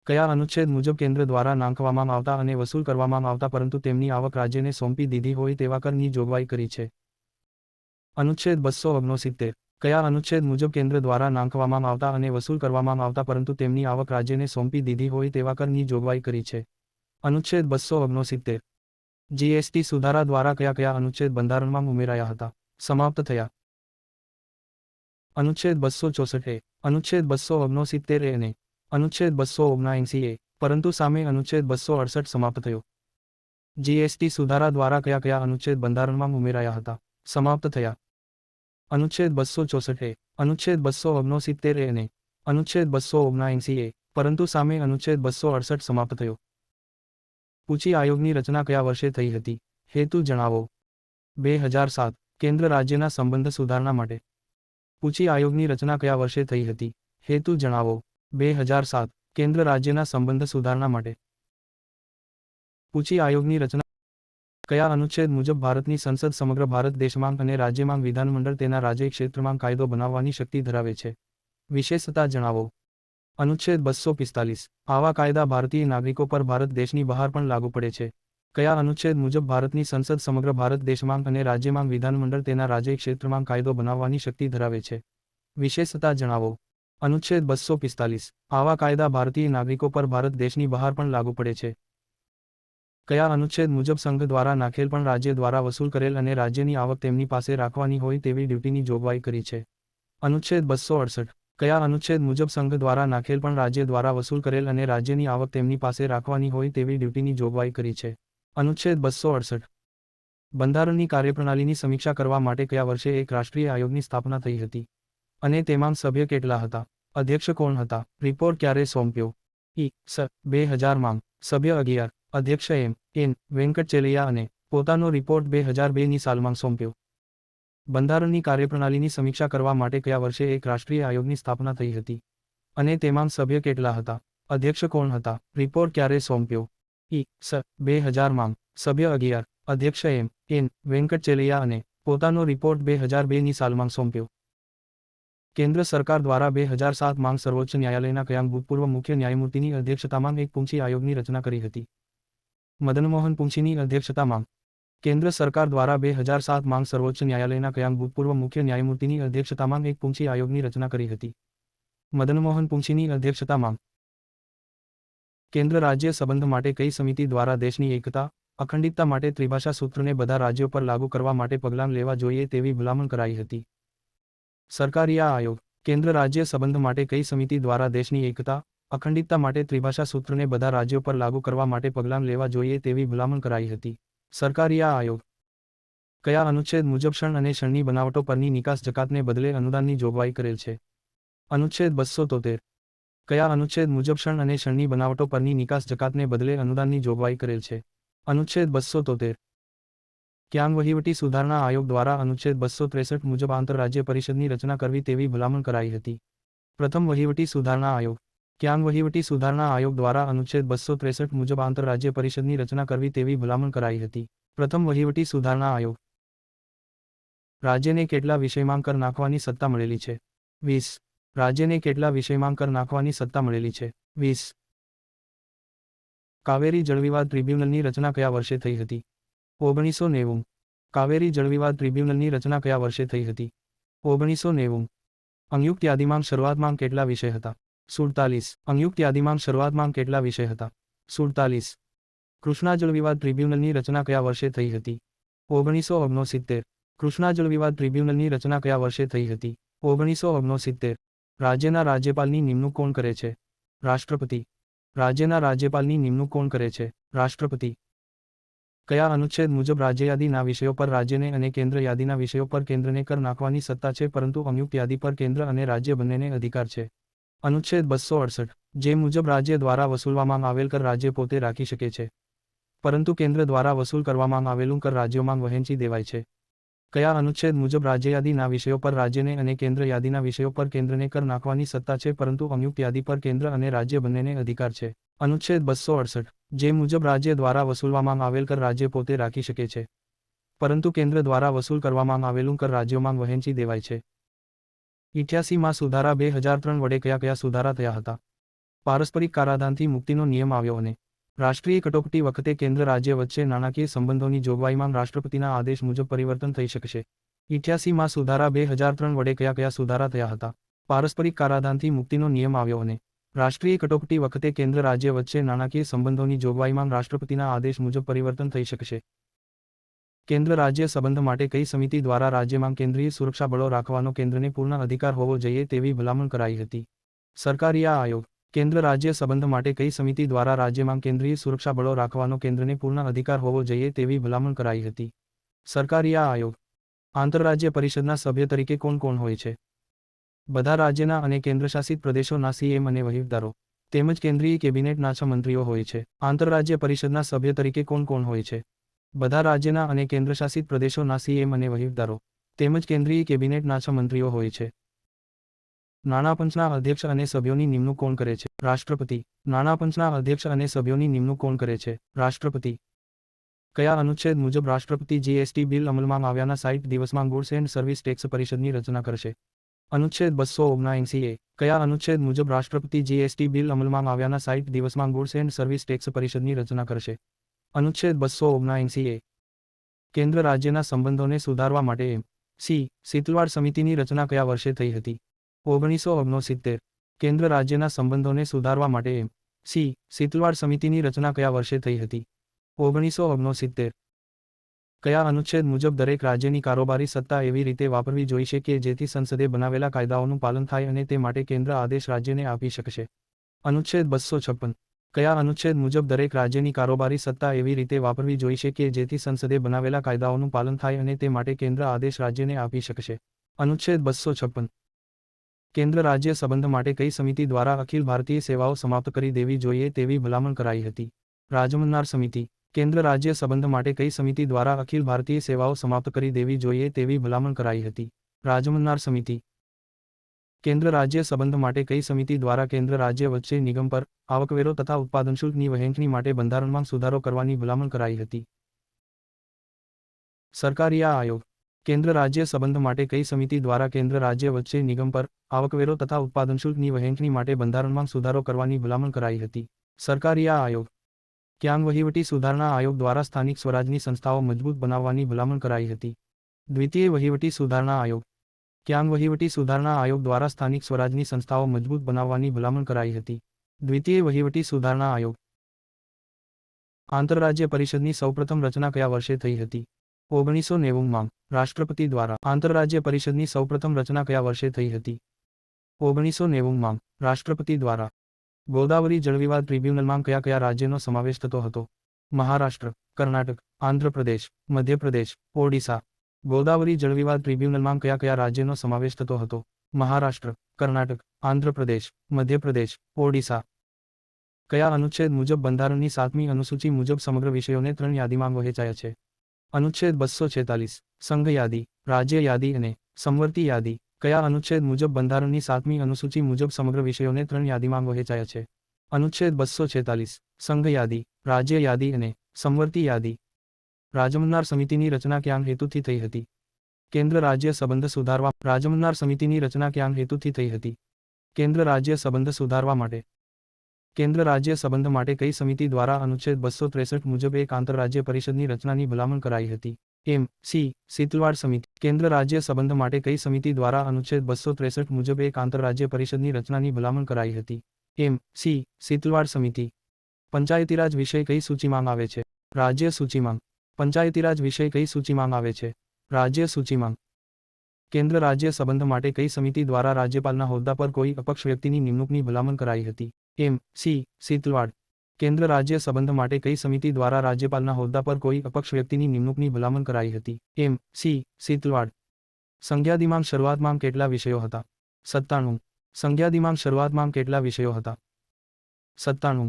કયા અનુચ્છેદ મુજબ કેન્દ્ર દ્વારા નાંખવામાં આવતા અને વસૂલ કરવામાં આવતા પરંતુ તેમની આવક રાજ્યને સોંપી દીધી હોય તેવા કરની જોગવાઈ કરી છે? અનુચ્છેદ 269. કયા અનુચ્છેદ મુજબ કેન્દ્ર દ્વારા નાંખવામાં આવતા અને વસૂલ કરવામાં આવતા પરંતુ તેમની આવક રાજ્યને સોંપી દીધી હોય તેવા કરની જોગવાઈ કરી છે? અનુચ્છેદ 269. જીએસટી સુધારા દ્વારા કયા કયા અનુચ્છેદ બંધારણમાં ઉમેરાયા હતા? સમાપ્ત થયા. અનુચ્છેદ 264 અનુચ્છેદ 269 અને અનુચ્છેદ 279 પરંતુ સામે અનુચ્છેદ 268 સમાપ્ત થયો. જીએસટી સુધારા દ્વારા કયા કયા અનુચ્છેદ બંધારણમાં ઉમેરાયા હતા? સમાપ્ત થયા. અનુચ્છેદ 264 અનુચ્છેદ 269 અને અનુચ્છેદ 279 પરંતુ સામે અનુચ્છેદ 268 સમાપ્ત થયો. પૂંચી આયોગની રચના કયા વર્ષે થઈ હતી? હેતુ જણાવો. 2007 કેન્દ્ર રાજ્યના સંબંધ સુધારણા માટે. પૂંચી આયોગની રચના કયા વર્ષે થઈ હતી? હેતુ જણાવો. 2007 કેન્દ્ર રાજ્યના સંબંધ સુધારણા માટે. પૂંચી આયોગની રચના કયા અનુચ્છેદ મુજબ ભારતની સંસદ સમગ્ર ભારત દેશમાં અને રાજ્યમાં વિધાનમંડળ તેના રાજ્ય ક્ષેત્રમાં કાયદો બનાવવાની શક્તિ ધરાવે છે? વિશેષતા જણાવો. અનુચ્છેદ 245 આવા કાયદા ભારતીય નાગરિકો પર ભારત દેશની બહાર પણ લાગુ પડે છે. કયા અનુચ્છેદ મુજબ ભારતની સંસદ સમગ્ર ભારત દેશમાં અને રાજ્યમાં વિધાનમંડળ તેના રાજ્ય ક્ષેત્રમાં કાયદો બનાવવાની શક્તિ ધરાવે છે? વિશેષતા જણાવો. અનુચ્છેદ 245 આવા કાયદા ભારતીય નાગરિકો પર ભારત દેશની બહાર પણ લાગુ પડે છે. કયા અનુચ્છેદ મુજબ સંઘ દ્વારા નાખેલ પણ રાજ્ય દ્વારા વસૂલ કરેલ અને રાજ્યની આવક તેમની પાસે રાખવાની હોય તેવી ડ્યુટીની જોગવાઈ કરી છે? અનુચ્છેદ 268 કયા અનુચ્છેદ મુજબ સંઘ દ્વારા નાખેલ પણ રાજ્ય દ્વારા વસૂલ કરેલ અને રાજ્યની આવક તેમની પાસે રાખવાની હોય તેવી ડ્યુટીની જોગવાઈ કરી છે? અનુચ્છેદ 268 બંધારણની કાર્યપ્રણાલીની સમીક્ષા કરવા માટે કયા વર્ષે એક રાષ્ટ્રીય આયોગની સ્થાપના થઈ હતી અને તેમાં સભ્ય કેટલા હતા? અધ્યક્ષ કોણ હતા? રિપોર્ટ ક્યારે સોંપ્યો? સ 2000 સભ્ય 11 અધ્યક્ષ એન વેંકટચેલૈયા અને પોતાનો રિપોર્ટ 2002ની સાલમાં સોંપ્યો. બંધારણની કાર્યપ્રણાલીની સમીક્ષા કરવા માટે કયા વર્ષે એક રાષ્ટ્રીય આયોગની સ્થાપના થઈ હતી અને તેમાં સભ્ય કેટલા હતા? અધ્યક્ષ કોણ હતા? રિપોર્ટ ક્યારે સોંપ્યો? સ 2000 સભ્ય 11 અધ્યક્ષ એન વેંકટચેલૈયા અને પોતાનો રિપોર્ટ 2002ની સાલમાં સોંપ્યો. કેન્દ્ર સરકાર દ્વારા 2007 સર્વોચ્ચ ન્યાયાલયના કયા ભૂતપૂર્વ મુખ્ય ન્યાયમૂર્તિની અધ્યક્ષતામાં એક પૂંચી આયોગની રચના કરી હતી? મદન મોહન પૂંચીની અધ્યક્ષતામાં. કેન્દ્ર સરકાર દ્વારા 2007 સર્વોચ્ચ ન્યાયાલયના કયા ભૂતપૂર્વ મુખ્ય ન્યાયમૂર્તિની અધ્યક્ષતામાં એક પૂંચી આયોગની રચના કરી હતી? મદન મોહન પૂંચીની અધ્યક્ષતામાં. કેન્દ્ર રાજ્ય સંબંધ માટે કઈ સમિતિ દ્વારા દેશની એકતા, અખંડિતતા માટે ત્રિભાષા સૂત્રને બધા રાજ્યો પર લાગુ કરવા માટે પગલાં લેવા જોઈએ તેવી ભલામણ કરાઈ હતી? સરકારી આ આયોગ. કેન્દ્ર રાજ્ય સંબંધ માટે કઈ સમિતિ દ્વારા દેશની એકતા, અખંડિતતા માટે ત્રિભાષા સૂત્રને બધા રાજ્યો પર લાગુ કરવા માટે પગલાં લેવા જોઈએ તેવી ભલામણ કરાઈ હતી? સરકારી આ આયોગ. કયા અનુચ્છેદ મુજબ શણ અને શણની બનાવટો પરની નિકાસ જકાતને બદલે અનુદાનની જોગવાઈ કરેલ છે? અનુચ્છેદ 273 કયા અનુચ્છેદ મુજબ શણ અને શણની બનાવટો પરની નિકાસ જકાતને બદલે અનુદાનની જોગવાઈ કરેલ છે? અનુચ્છેદ 273 ક્યાં વહીવટી સુધારણા આયોગ દ્વારા અનુચ્છેદ 263 મુજબ આંતરરાજ્ય પરિષદની રચના કરવી તેવી ભલામણ કરાઈ હતી? પ્રથમ વહીવટી સુધારણા આયોગ. ક્યાં વહીવટી સુધારણા આયોગ દ્વારા અનુચ્છેદ 263 મુજબ આંતરરાજ્ય પરિષદની રચના કરવી તેવી ભલામણ કરાઈ હતી? પ્રથમ વહીવટી સુધારણા આયોગ. રાજ્યને કેટલા વિષયમાં કર નાખવાની સત્તા મળેલી છે? 20 રાજ્યને કેટલા વિષયમાં કર નાખવાની સત્તા મળેલી છે? 20 કાવેરી જળવિવાદ ટ્રિબ્યુનલની રચના કયા વર્ષે થઈ હતી? 1990 કાવેરી જળવિવાદ ટ્રિબ્યુનલની રચના કયા વર્ષે થઈ હતી? 1990. અંયુક્ત યાદીમાં શરૂઆતમાં કેટલા વિષય હતા? 47. અંયુક્ત યાદીમાં શરૂઆતમાં કેટલા વિષય હતા? 47. કૃષ્ણા જળવિવાદ ટ્રિબ્યુનલની રચના કયા વર્ષે થઈ હતી? 1969. કૃષ્ણા જળવિવાદ ટ્રિબ્યુનલની રચના કયા વર્ષે થઈ હતી? 1969. રાજ્યના રાજ્યપાલની નિમણૂક કોણ કરે છે? રાષ્ટ્રપતિ. રાજ્યના રાજ્યપાલની નિમણૂક કોણ કરે છે? રાષ્ટ્રપતિ. કયા અનુચ્છેદ મુજબ રાજ્ય યાદીના વિષયો પર રાજ્યને અને કેન્દ્ર યાદીના વિષયો પર કેન્દ્રને કર નાખવાની સત્તા છે પરંતુ અંયુક્ત યાદી પર કેન્દ્ર અને રાજ્ય બંનેને અધિકાર છે? અનુચ્છેદ 268. જે મુજબ રાજ્ય દ્વારા વસૂલવામાં આવેલ કર રાજ્ય પોતે રાખી શકે છે પરંતુ કેન્દ્ર દ્વારા વસૂલ કરવામાં આવેલું કર રાજ્યોમાં વહેંચી દેવાય છે. કયા અનુચ્છેદ મુજબ રાજ્ય યાદીના વિષયો પર રાજ્યને અને કેન્દ્ર યાદીના વિષયો પર કેન્દ્રને કર નાખવાની સત્તા છે પરંતુ અંયુક્ત યાદી પર કેન્દ્ર અને રાજ્ય બંનેને અધિકાર છે? અનુચ્છેદ 268. જે મુજબ રાજ્ય દ્વારા વસૂલવામાં આવેલ કર રાજ્ય પોતે રાખી શકે છે પરંતુ કેન્દ્ર દ્વારા વસૂલ કરવામાં આવેલું કર રાજ્યોમાં વહેંચી દેવાય છે. 88માં સુધારા 2003 વડે કયા કયા સુધારા થયા હતા? પારસ્પરિક કરાધાનથી મુક્તિનો નિયમ આવ્યો અને રાષ્ટ્રીય કટોકટી વખતે કેન્દ્ર રાજ્ય વચ્ચે નાણાકીય સંબંધોની જોગવાઈમાં રાષ્ટ્રપતિના આદેશ મુજબ પરિવર્તન થઈ શકશે. 88માં સુધારા 2003 વડે કયા કયા સુધારા થયા હતા? પારસ્પરિક કરાધાનથી મુક્તિનો નિયમ આવ્યો અને રાષ્ટ્રીય કટોકટી વખતે કેન્દ્ર રાજ્ય વચ્ચે નાણાકીય સંબંધોની જોગવાઈમાં રાષ્ટ્રપતિના આદેશ મુજબ પરિવર્તન થઈ શકશે. કેન્દ્ર રાજ્ય સંબંધ માટે કઈ સમિતિ દ્વારા રાજ્યમાં કેન્દ્રીય સુરક્ષા બળો રાખવાનો કેન્દ્રને પૂર્ણ અધિકાર હોવો જોઈએ તેવી ભલામણ કરાઈ હતી? સરકારી આયોગ. કેન્દ્ર રાજ્ય સંબંધ માટે કઈ સમિતિ દ્વારા રાજ્યમાં કેન્દ્રીય સુરક્ષા બળો રાખવાનો કેન્દ્રને પૂર્ણ અધિકાર હોવો જોઈએ તેવી ભલામણ કરાઈ હતી? સરકારી આયોગ. આંતરરાજ્ય પરિષદના સભ્ય તરીકે કોણ કોણ હોય છે? બધા રાજ્યના અને કેન્દ્રશાસિત પ્રદેશોના સીએમ અને વહીવટદારો તેમજ કેન્દ્રીય કેબિનેટના 6 મંત્રીઓ હોય છે. આંતરરાજ્ય પરિષદના સભ્ય તરીકે કોણ કોણ હોય છે? બધા રાજ્યના અને કેન્દ્રશાસિત પ્રદેશોના સીએમ અને વહીવટદારો તેમજ કેન્દ્રીય કેબિનેટના 6 મંત્રીઓ હોય છે. નાણાપંચના અધ્યક્ષ અને સભ્યોની નિમણૂક કોણ કરે છે? રાષ્ટ્રપતિ. નાણાપંચના અધ્યક્ષ અને સભ્યોની નિમણૂક કોણ કરે છે? રાષ્ટ્રપતિ. કયા અનુચ્છેદ મુજબ રાષ્ટ્રપતિ જીએસટી બિલ અમલમાં આવ્યાના 60 દિવસમાં ગુડ્સ એન્ડ સર્વિસ ટેક્સ પરિષદની રચના કરશે? અનુચ્છેદ 279A. કયા અનુચ્છેદ મુજબ રાષ્ટ્રપતિ જીએસટી બિલ અમલમાં આવ્યાના 60 દિવસમાં ગુડ્સ એન્ડ સર્વિસ ટેક્સ પરિષદની રચના કરશે? અનુચ્છેદ 279A. કેન્દ્ર રાજ્યના સંબંધોને સુધારવા માટે સી. શીતલવાડ સમિતિની રચના કયા વર્ષે થઈ હતી? 1969. કેન્દ્ર રાજ્યના સંબંધોને સુધારવા માટે સી. શીતલવાડ સમિતિની રચના કયા વર્ષે થઈ હતી? 1969. કયા અનુચ્છેદ મુજબ દરેક રાજ્યની કારોબારી સત્તા એવી રીતે વાપરવી જોઈશે કે જેથી સંસદે બનાવેલા કાયદાઓનું પાલન થાય અને તે માટે કેન્દ્ર આદેશ રાજ્યને આપી શકશે? અનુચ્છેદ 256. કયા અનુચ્છેદ મુજબ દરેક રાજ્યની કારોબારી સત્તા એવી રીતે વાપરવી જોઈશે કે જેથી સંસદે બનાવેલા કાયદાઓનું પાલન થાય અને તે માટે કેન્દ્ર આદેશ રાજ્યને આપી શકશે? અનુચ્છેદ 256. કેન્દ્ર રાજ્ય સંબંધ માટે કઈ સમિતિ દ્વારા અખિલ ભારતીય સેવાઓ સમાપ્ત કરી દેવી જોઈએ તેવી ભલામણ કરાઈ હતી? રાજમન્નાર સમિતિ. કેન્દ્ર રાજ્ય સંબંધ માટે કઈ સમિતિ દ્વારા અખિલ ભારતીય સેવાઓ સમાપ્ત કરી દેવી જોઈએ તેવી ભલામણ કરાઈ હતી? રાજમન્નાર સમિતિ. કેન્દ્ર રાજ્ય સંબંધ માટે કઈ સમિતિ દ્વારા કેન્દ્ર રાજ્ય વચ્ચે નિગમ પર આવકવેરો તથા ઉત્પાદન શુલ્કની વહેંચણી માટે બંધારણમાં સુધારો કરવાની ભલામણ કરાઈ હતી? સરકારી આયોગ. કેન્દ્ર રાજ્ય સંબંધ માટે કઈ સમિતિ દ્વારા કેન્દ્ર રાજ્ય વચ્ચે નિગમ પર આવકવેરો તથા ઉત્પાદન શુલ્કની વહેંચણી માટે બંધારણમાં સુધારો કરવાની ભલામણ કરાઈ હતી? સરકારી આયોગ. ક્યાં વહીવટી સુધારણા આયોગ દ્વારા સ્થાનિક સ્વરાજની સંસ્થાઓ મજબૂત બનાવવાની ભલામણ કરાઈ હતી? દ્વિતીય વહીવટી સુધારણા આયોગ. ક્યાં વહીવટી સુધારણા આયોગ દ્વારા સ્થાનિક સ્વરાજની સંસ્થાઓ મજબૂત બનાવવાની ભલામણ કરાઈ હતી? દ્વિતીય વહીવટી સુધારણા આયોગ. આંતરરાજ્ય પરિષદની સૌપ્રથમ રચના કયા વર્ષે થઈ હતી? 1990માં. રાષ્ટ્રપતિ દ્વારા. આંતરરાજ્ય પરિષદની સૌપ્રથમ રચના કયા વર્ષે થઈ હતી? 1990માં. રાષ્ટ્રપતિ દ્વારા. ગોદાવરી જળવિવાદ ટ્રિબ્યુનલમાં કયા કયા રાજ્યનો સમાવેશ થતો હતો? મહારાષ્ટ્ર, કર્ણાટક, આંધ્રપ્રદેશ, મધ્યપ્રદેશ, ઓડિશા. ગોદાવરી જળવિવાદ ટ્રિબ્યુનલમાં કયા કયા રાજ્યનો સમાવેશ થતો હતો? મહારાષ્ટ્ર, કર્ણાટક, આંધ્રપ્રદેશ, મધ્યપ્રદેશ, ઓડિશા. કયા અનુચ્છેદ મુજબ બંધારણની 7મી અનુસૂચિ મુજબ સમગ્ર વિષયોને 3 યાદીમાં વહેંચાયા છે? અનુચ્છેદ 246. સંઘ યાદી, રાજ્ય યાદી અને સમવર્તી યાદી. કયા અનુચ્છેદ મુજબ બંધારણની 7મી અનુસૂચિ મુજબ સમગ્ર વિષયોને 3 યાદીમાં વહેંચાયા છે? અનુચ્છેદ 246. સંઘ યાદી, રાજ્ય યાદી અને સમવર્તી યાદી. રાજમન્નાર સમિતિની રચના ક્યાં હેતુથી થઈ હતી? કેન્દ્ર રાજ્ય સંબંધ સુધારવા. રાજમન્નાર સમિતિની રચના ક્યાં હેતુથી થઈ હતી? કેન્દ્ર રાજ્ય સંબંધ સુધારવા માટે. કેન્દ્ર રાજ્ય સંબંધ માટે કઈ સમિતિ દ્વારા અનુચ્છેદ 263 મુજબ એક આંતરરાજ્ય પરિષદની રચનાની ભલામણ કરાઈ હતી? એમ સી શીતલવાડ સમિતિ કેન્દ્ર રાજ્ય સંબંધ માટે કઈ સમિતિ દ્વારા અનુચ્છેદ 263 મુજબ એક આંતરરાજ્ય પરિષદની રચનાની ભલામણ કરાઈ હતી? એમ સી શીતલવાડ સમિતિ પંચાયતીરાજ વિષય કઈ સૂચિમાં આવે છે? રાજ્ય સૂચિમાં પંચાયતીરાજ વિષય કઈ સૂચિમાં આવે છે? રાજ્ય સૂચિમાં કેન્દ્ર રાજ્ય સંબંધ માટે કઈ સમિતિ દ્વારા રાજ્યપાલના હોદ્દા પર કોઈ અપક્ષ વ્યક્તિની નિમણૂકની ભલામણ કરાઈ હતી? એમ સી શીતલવાડ કેન્દ્ર રાજ્ય સંબંધ માટે કઈ સમિતિ દ્વારા રાજ્યપાલના હોદ્દા પર કોઈ અપક્ષ વ્યક્તિની નિમણૂકની ભલામણ કરાઈ હતી? એમ સી શીતલવાડ સંજ્ઞા દિમાંગ શરૂઆતમાં કેટલા વિષયો હતા? 97 સંજ્ઞા દિમાંગ શરૂઆતમાં કેટલા વિષયો હતા? 97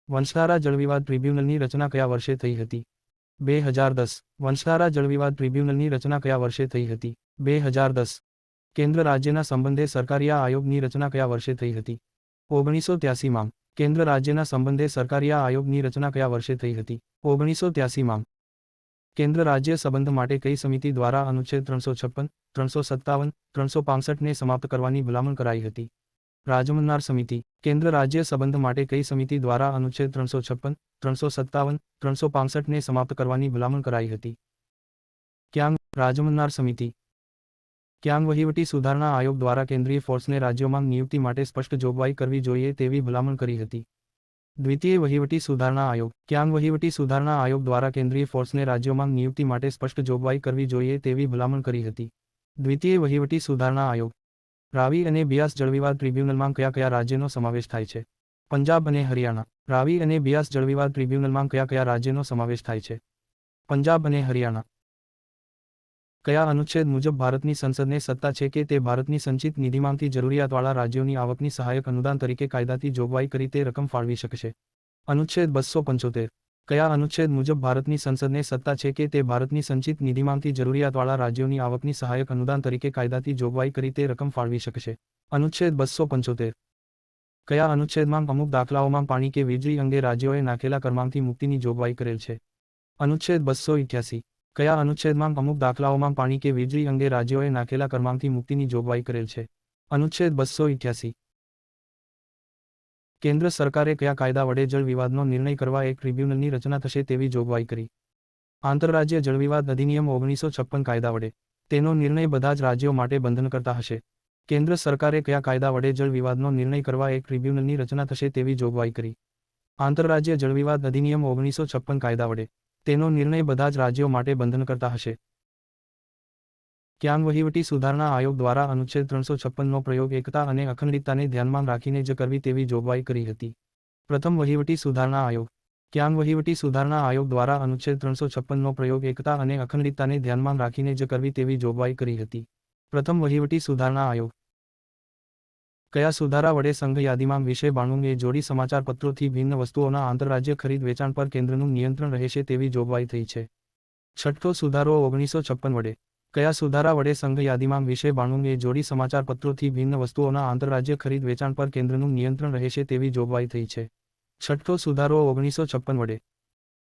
વંશધારા જળવિવાદ ટ્રિબ્યુનલની રચના કયા વર્ષે થઈ હતી? 2010 વંશધારા જળવિવાદ ટ્રિબ્યુનલની રચના કયા વર્ષે થઈ હતી? 2010 કેન્દ્ર રાજ્યના સંબંધે સરકારીય આયોગની રચના કયા વર્ષે થઈ હતી? 1983 કેન્દ્ર રાજ્યના સંબંધે સરકારીય આયોગની રચના કયા વર્ષે થઈ હતી? 1983 કેન્દ્ર રાજ્ય સંબંધ માટે કઈ સમિતિ દ્વારા અનુચ્છેદ 356, 357, 365ને સમાપ્ત કરવાની ભલામણ કરાઈ હતી? રાજમન્નાર સમિતિ કેન્દ્ર રાજ્ય સંબંધ માટે કઈ સમિતિ દ્વારા અનુચ્છેદ 356, 357, 365ને સમાપ્ત કરવાની ભલામણ કરાઈ હતી? ક્યાંગ રાજમન્નાર સમિતિ ક્યાંગ વહીવટી સુધારણા આયોગ દ્વારા કેન્દ્રીય ફોર્સને રાજ્યોમાં નિયુક્તિ માટે સ્પષ્ટ જોગવાઈ કરવી જોઈએ તેવી ભલામણ કરી હતી. દ્વિતીય વહીવટી સુધારણા આયોગ ક્યાંગ વહીવટી સુધારણા આયોગ દ્વારા કેન્દ્રીય ફોર્સને રાજ્યોમાં નિયુક્તિ માટે સ્પષ્ટ જોગવાઈ કરવી જોઈએ તેવી ભલામણ કરી હતી. દ્વિતીય વહીવટી સુધારણા આયોગ રાવી અને બિયાસ જળવિવાદ ટ્રિબ્યુનલમાં કયા કયા રાજ્યનો સમાવેશ થાય છે? પંજાબ અને હરિયાણા રાવી અને બિયાસ જળવિવાદ ટ્રિબ્યુનલમાં કયા કયા રાજ્યનો સમાવેશ થાય છે? પંજાબ અને હરિયાણા કયા અનુચ્છેદ મુજબ ભારતની સંસદને સત્તા છે કે તે ભારતની સંચિત નિધિમાંથી જરૂરિયાતવાળા રાજ્યોની આવકની સહાયક અનુદાન તરીકે કાયદાથી જોગવાઈ કરી તે રકમ ફાળવી શકશે? અનુચ્છેદ 275 કયા અનુચ્છેદ મુજબ ભારતની સંસદને સત્તા છે કે તે ભારતની સંચિત નિધિમાંથી જરૂરિયાતવાળા રાજ્યોની આવકની સહાયક અનુદાન તરીકે કાયદાથી જોગવાઈ કરી તે રકમ ફાળવી શકશે? અનુચ્છેદ 275 કયા અનુચ્છેદમાં અમુક દાખલાઓમાં પાણી કે વીજળી અંગે રાજ્યોએ નાખેલા કરમાંથી મુક્તિની જોગવાઈ કરેલ છે? અનુચ્છેદ 288 કયા અનુચ્છેદમાં અમુક દાખલાઓમાં પાણી કે વીજળી અંગે રાજ્યોએ નાખેલા કરમાંથી મુક્તિની જોગવાઈ કરેલ છે? અનુચ્છેદ 288 કેન્દ્ર સરકારે કયા કાયદા વડે જળ વિવાદનો નિર્ણય કરવા એક ટ્રિબ્યુનલની રચના થશે તેવી જોગવાઈ કરી? આંતરરાજ્ય જળવિવાદ અધિનિયમ 1956 કાયદા વડે. તેનો નિર્ણય બધા જ રાજ્યો માટે બંધનકર્તા હશે. કેન્દ્ર સરકારે કયા કાયદા વડે જળ વિવાદનો નિર્ણય કરવા એક ટ્રિબ્યુનલની રચના થશે તેવી જોગવાઈ કરી? આંતરરાજ્ય જળવિવાદ અધિનિયમ 1956 કાયદા વડે. તેનો નિર્ણય બધા જ રાજ્યો માટે બંધનકર્તા હશે. ક્યાંગ વહીવટી સુધારણા આયોગ દ્વારા અનુચ્છેદ 356નો પ્રયોગ એકતા અને અખંડિતતાને ધ્યાનમાં રાખીને જ કરવી તેવી જોગવાઈ કરી હતી. પ્રથમ વહીવટી સુધારણા આયોગ ક્યાંગ વહીવટી સુધારણા આયોગ દ્વારા અનુચ્છેદ 356નો પ્રયોગ એકતા અને અખંડિતતાને ધ્યાનમાં રાખીને જ કરવી તેવી જોગવાઈ કરી હતી. પ્રથમ વહીવટી સુધારણા આયોગ કયા સુધારા વડે સંઘ યાદીમાં વિષય 92 જોડી સમાચાર પત્રોથી ભિન્ન વસ્તુઓના આંતરરાજ્ય ખરીદ વેચાણ પર કેન્દ્રનું નિયંત્રણ રહેશે તેવી જોગવાઈ થઈ છે. છઠ્ઠો સુધારો 1956 વડે કયા સુધારા વડે સંઘ યાદીમાં વિષય 92 જોડી સમાચાર પત્રોથી ભિન્ન વસ્તુઓના આંતરરાજ્ય ખરીદ વેચાણ પર કેન્દ્રનું નિયંત્રણ રહેશે તેવી જોગવાઈ થઈ છે. છઠ્ઠો સુધારો 1956 વડે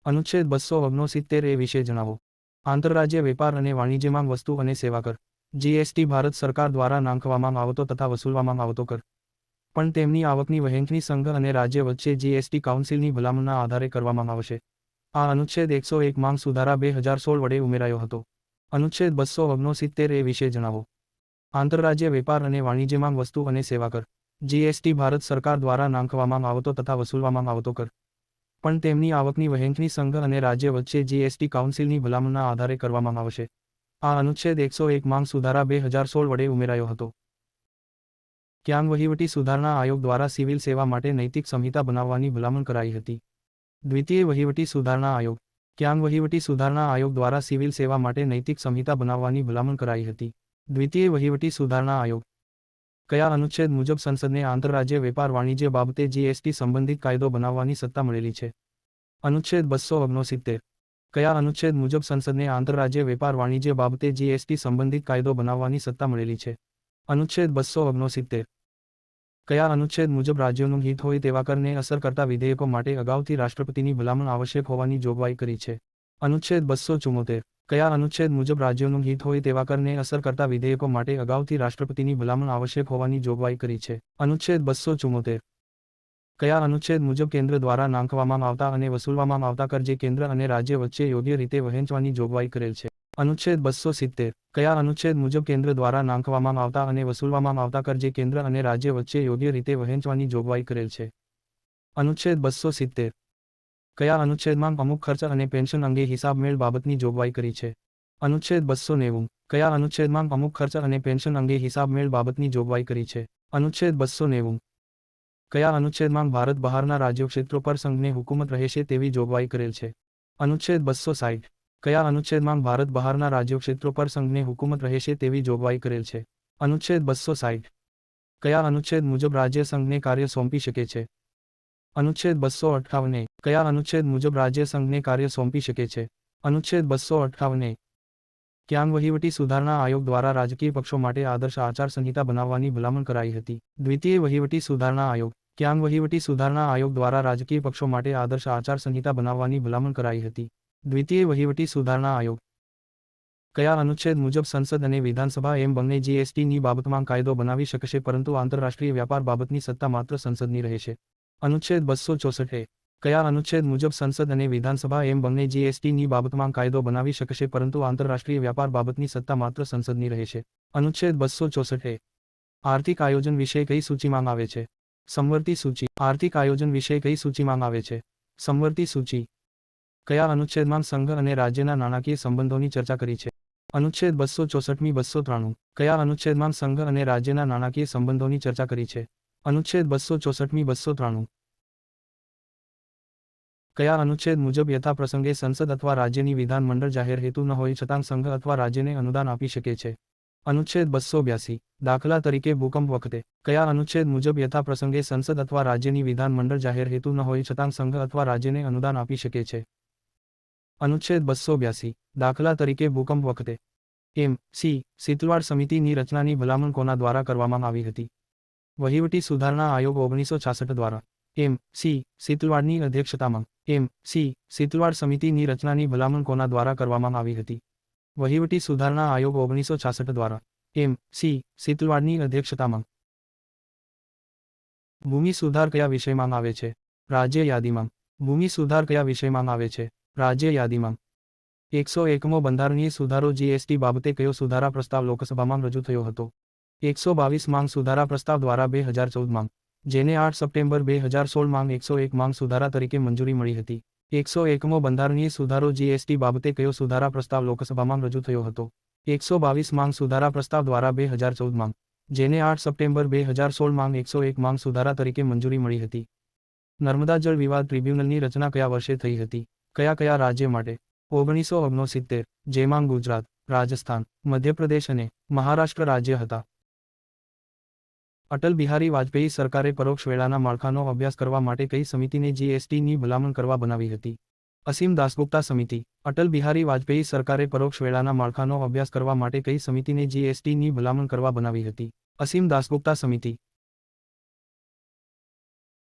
અનુચ્છેદ 269 એ વિશે જણાવો. આંતરરાજ્ય વેપાર અને વાણિજ્યમાં વસ્તુ અને સેવા કર જીએસટી ભારત સરકાર દ્વારા નાંખવામાં આવતો તથા વસૂલવામાં આવતો કર પણ તેમની આવકની વહેંચણી સંઘ અને રાજ્ય વચ્ચે જીએસટી કાઉન્સિલની ભલામણના આધારે કરવામાં આવશે. આ અનુચ્છેદ 101 માં સુધારા 2016 વડે ઉમેરાયો હતો. અનુચ્છેદ 269 એ વિશે જણાવો. આંતરરાજ્ય વેપાર અને વાણિજ્યમાં વસ્તુ અને સેવા કર જીએસટી ભારત સરકાર દ્વારા નાંખવામાં આવતો તથા વસૂલવામાં આવતો કર પણ તેમની આવકની વહેંચણી સંઘ અને રાજ્ય વચ્ચે જીએસટી કાઉન્સિલની ભલામણના આધારે કરવામાં આવશે. આ અનુચ્છેદ 101 માં સુધારા 2016 વડે ઉમેરાયો હતો. ક્યાંગ વહીવટી સુધારણા આયોગ દ્વારા સિવિલ સેવા માટે નૈતિક સંહિતા બનાવવાની ભલામણ કરાઈ હતી? દ્વિતીય વહીવટી સુધારણા આયોગ ક્યાંગ વહીવટી સુધારણા આયોગ દ્વારા સિવિલ સેવા માટે નૈતિક સંહિતા બનાવવાની ભલામણ કરાઈ હતી? દ્વિતીય વહીવટી સુધારણા આયોગ કયા અનુચ્છેદ મુજબ સંસદને આંતરરાજ્ય વેપાર વાણિજ્ય બાબતે જીએસટી સંબંધિત કાયદો બનાવવાની સત્તા મળેલી છે? અનુચ્છેદ 269 કયા અનુચ્છેદ મુજબ સંસદને આંતરરાજ્ય વેપાર વાણિજ્ય બાબતે જીએસટી સંબંધિત કાયદો બનાવવાની સત્તા મળેલી છે? અનુચ્છેદ 269 કયા અનુચ્છેદ મુજબ રાજ્યોનું હિત હોય તેવા કરને અસર કરતા વિધેયકો માટે અગાઉથી રાષ્ટ્રપતિની ભલામણ આવશ્યક હોવાની જોગવાઈ કરી છે? અનુચ્છેદ 274 કયા અનુચ્છેદ મુજબ રાજ્યોનું હિત હોય તેવા કરને અસર કરતા વિધેયકો માટે અગાઉથી રાષ્ટ્રપતિની ભલામણ આવશ્યક હોવાની જોગવાઈ કરી છે? અનુચ્છેદ 274 કયા અનુચ્છેદ મુજબ કેન્દ્ર દ્વારા નાંખવામાં આવતા અને વસૂલવામાં આવતા કર જે કેન્દ્ર અને રાજ્ય વચ્ચે યોગ્ય રીતે વહેંચવાની જોગવાઈ કરેલ છે? અનુચ્છેદ 270. કયા અનુચ્છેદ મુજબ કેન્દ્ર દ્વારા નાંખવામાં આવતા અને વસૂલવામાં આવતા કર જે કેન્દ્ર અને રાજ્ય વચ્ચે યોગ્ય રીતે વહેંચવાની જોગવાઈ કરેલ છે? અનુચ્છેદ 270. કયા અનુચ્છેદમાં અમુક ખર્ચ અને પેન્શન અંગે હિસાબ મેળ બાબતની જોગવાઈ કરી છે? અનુચ્છેદ 290. કયા અનુચ્છેદમાં અમુક ખર્ચ અને પેન્શન અંગે હિસાબ મેળ બાબતની જોગવાઈ કરી છે? અનુચ્છેદ 290. કયા અનુચ્છેદમાં ભારત બહારના રાજ્યો ક્ષેત્રો પર સંઘને હુકુમત રહેશે તેવી જોગવાઈ કરેલ છે? અનુચ્છેદ 260. કયા અનુચ્છેદમાં ભારત બહારના રાજ્યો ક્ષેત્રો પર સંઘને હુકુમત રહેશે તેવી જોગવાઈ કરેલ છે? અનુચ્છેદ 260. કયા અનુચ્છેદ મુજબ રાજ્ય સંઘને કાર્ય સોંપી શકે છે? અનુચ્છેદ 258. કયા અનુચ્છેદ મુજબ રાજ્ય સંઘને કાર્ય સોંપી શકે છે? અનુચ્છેદ 258. ક્યાં વહીવટી સુધારણા આયોગ દ્વારા રાજકીય પક્ષો માટે આદર્શ આચાર સંહિતા બનાવવાની ભલામણ કરાઈ હતી? દ્વિતીય વહીવટી સુધારણા આયોગ. ક્યાં વહીવટી સુધારણા આયોગ દ્વારા રાજકીય પક્ષો માટે આદર્શ આચાર સંહિતા બનાવવાની ભલામણ કરાઈ હતી? દ્વિતીય વહીવટી સુધારણા આયોગ. કયા અનુચ્છેદ મુજબ સંસદ અને વિધાનસભા એમ બંને જીએસટીની બાબતમાં કાયદો બનાવી શકશે પરંતુ આંતરરાષ્ટ્રીય વ્યાપાર બાબતની સત્તા માત્ર સંસદની રહેશે? અનુચ્છેદ 264. કયા અનુચ્છેદ મુજબ સંસદ અને વિધાનસભા એમ બંને જીએસટીની બાબતમાં કાયદો બનાવી શકશે પરંતુ આંતરરાષ્ટ્રીય વ્યાપાર બાબતની સત્તા માત્ર સંસદની રહેશે? અનુચ્છેદ 264. આર્થિક આયોજન વિશે કઈ સૂચિમાં આવે છે? સમવર્તી સૂચિ. આર્થિક આયોજન વિશે કઈ સૂચિમાં આવે છે? સમવર્તી સૂચિ. કયા અનુચ્છેદમાં સંઘ અને રાજ્યના નાણાકીય સંબંધોની ચર્ચા કરી છે? અનુચ્છેદ 264 293. કયા અનુચ્છેદમાં સંઘ અને રાજ્યના નાણાકીય સંબંધોની ચર્ચા કરી છે? અનુચ્છેદ 264 293. કયા અનુચ્છેદ મુજબ યથાપ્રસંગે સંસદ અથવા રાજ્યની વિધાન મંડળ જાહેર હેતુ ન હોય છતાં સંઘ અથવા રાજ્યને અનુદાન આપી શકે છે? અનુચ્છેદ 282. દાખલા તરીકે ભૂકંપ વખતે. કયા અનુચ્છેદ મુજબ યથાપ્રસંગે સંસદ અથવા રાજ્યની વિધાન મંડળ જાહેર હેતુ ન હોય છતાં સંઘ અથવા રાજ્યને અનુદાન આપી શકે છે? અનુચ્છેદ 282. દાખલા તરીકે ભૂકંપ વખતે. સી. સીતલવાડ સમિતિની રચનાની ભલામણ કોના દ્વારા કરવામાં આવી હતી? વહીવટી સુધારણા આયોગ 1966 દ્વારા. સી. સીતલવાડની અધ્યક્ષતામાં. સી. સીતલવાડ સમિતિની રચનાની ભલામણ કોના દ્વારા કરવામાં આવી હતી? વહીવટી સુધારણા આયોગ 1966 દ્વારા. સી. સીતલવાડની અધ્યક્ષતામાં. ભૂમિ સુધાર કયા વિષયમાં આવે છે? રાજ્ય યાદીમાં. ભૂમિ સુધાર કયા વિષયમાં આવે છે? રાજ્ય યાદીમાં. 101મો બંધારણીય સુધારો જીએસટી બાબતે કયો સુધારા પ્રસ્તાવ લોકસભામાં રજૂ થયો હતો? 122 માંગ સુધારા પ્રસ્તાવ દ્વારા 2014 માંગ, જેને 8 સપ્ટેમ્બર 2016 માંગ 101 માંગ સુધારા તરીકે મંજૂરી મળી હતી. 101મો બંધારણીય સુધારો જીએસટી બાબતે કયો સુધારા પ્રસ્તાવ લોકસભામાં રજૂ થયો હતો? 122 માંગ સુધારા પ્રસ્તાવ દ્વારા 2014 માંગ, જેને 8 સપ્ટેમ્બર 2016 માંગ 101 માંગ સુધારા તરીકે મંજૂરી મળી હતી. નર્મદા જળ વિવાદ ટ્રિબ્યુનલની રચના કયા વર્ષે થઈ હતી? કયા કયા રાજ્ય માટે? 1969, જેમાં ગુજરાત, રાજસ્થાન, મધ્યપ્રદેશ અને મહારાષ્ટ્ર રાજ્ય હતા. અટલ બિહારી વાજપેયી સરકારે પરોક્ષ વેળાના માળખાનો અભ્યાસ કરવા માટે કઈ સમિતિને જીએસટીની ભલામણ કરવા બનાવી હતી? અસીમ દાસગુપ્તા સમિતિ. અટલ બિહારી વાજપેયી સરકારે પરોક્ષ વેળાના માળખાનો અભ્યાસ કરવા માટે કઈ સમિતિને જીએસટીની ભલામણ કરવા બનાવી હતી? અસીમ દાસગુપ્તા સમિતિ.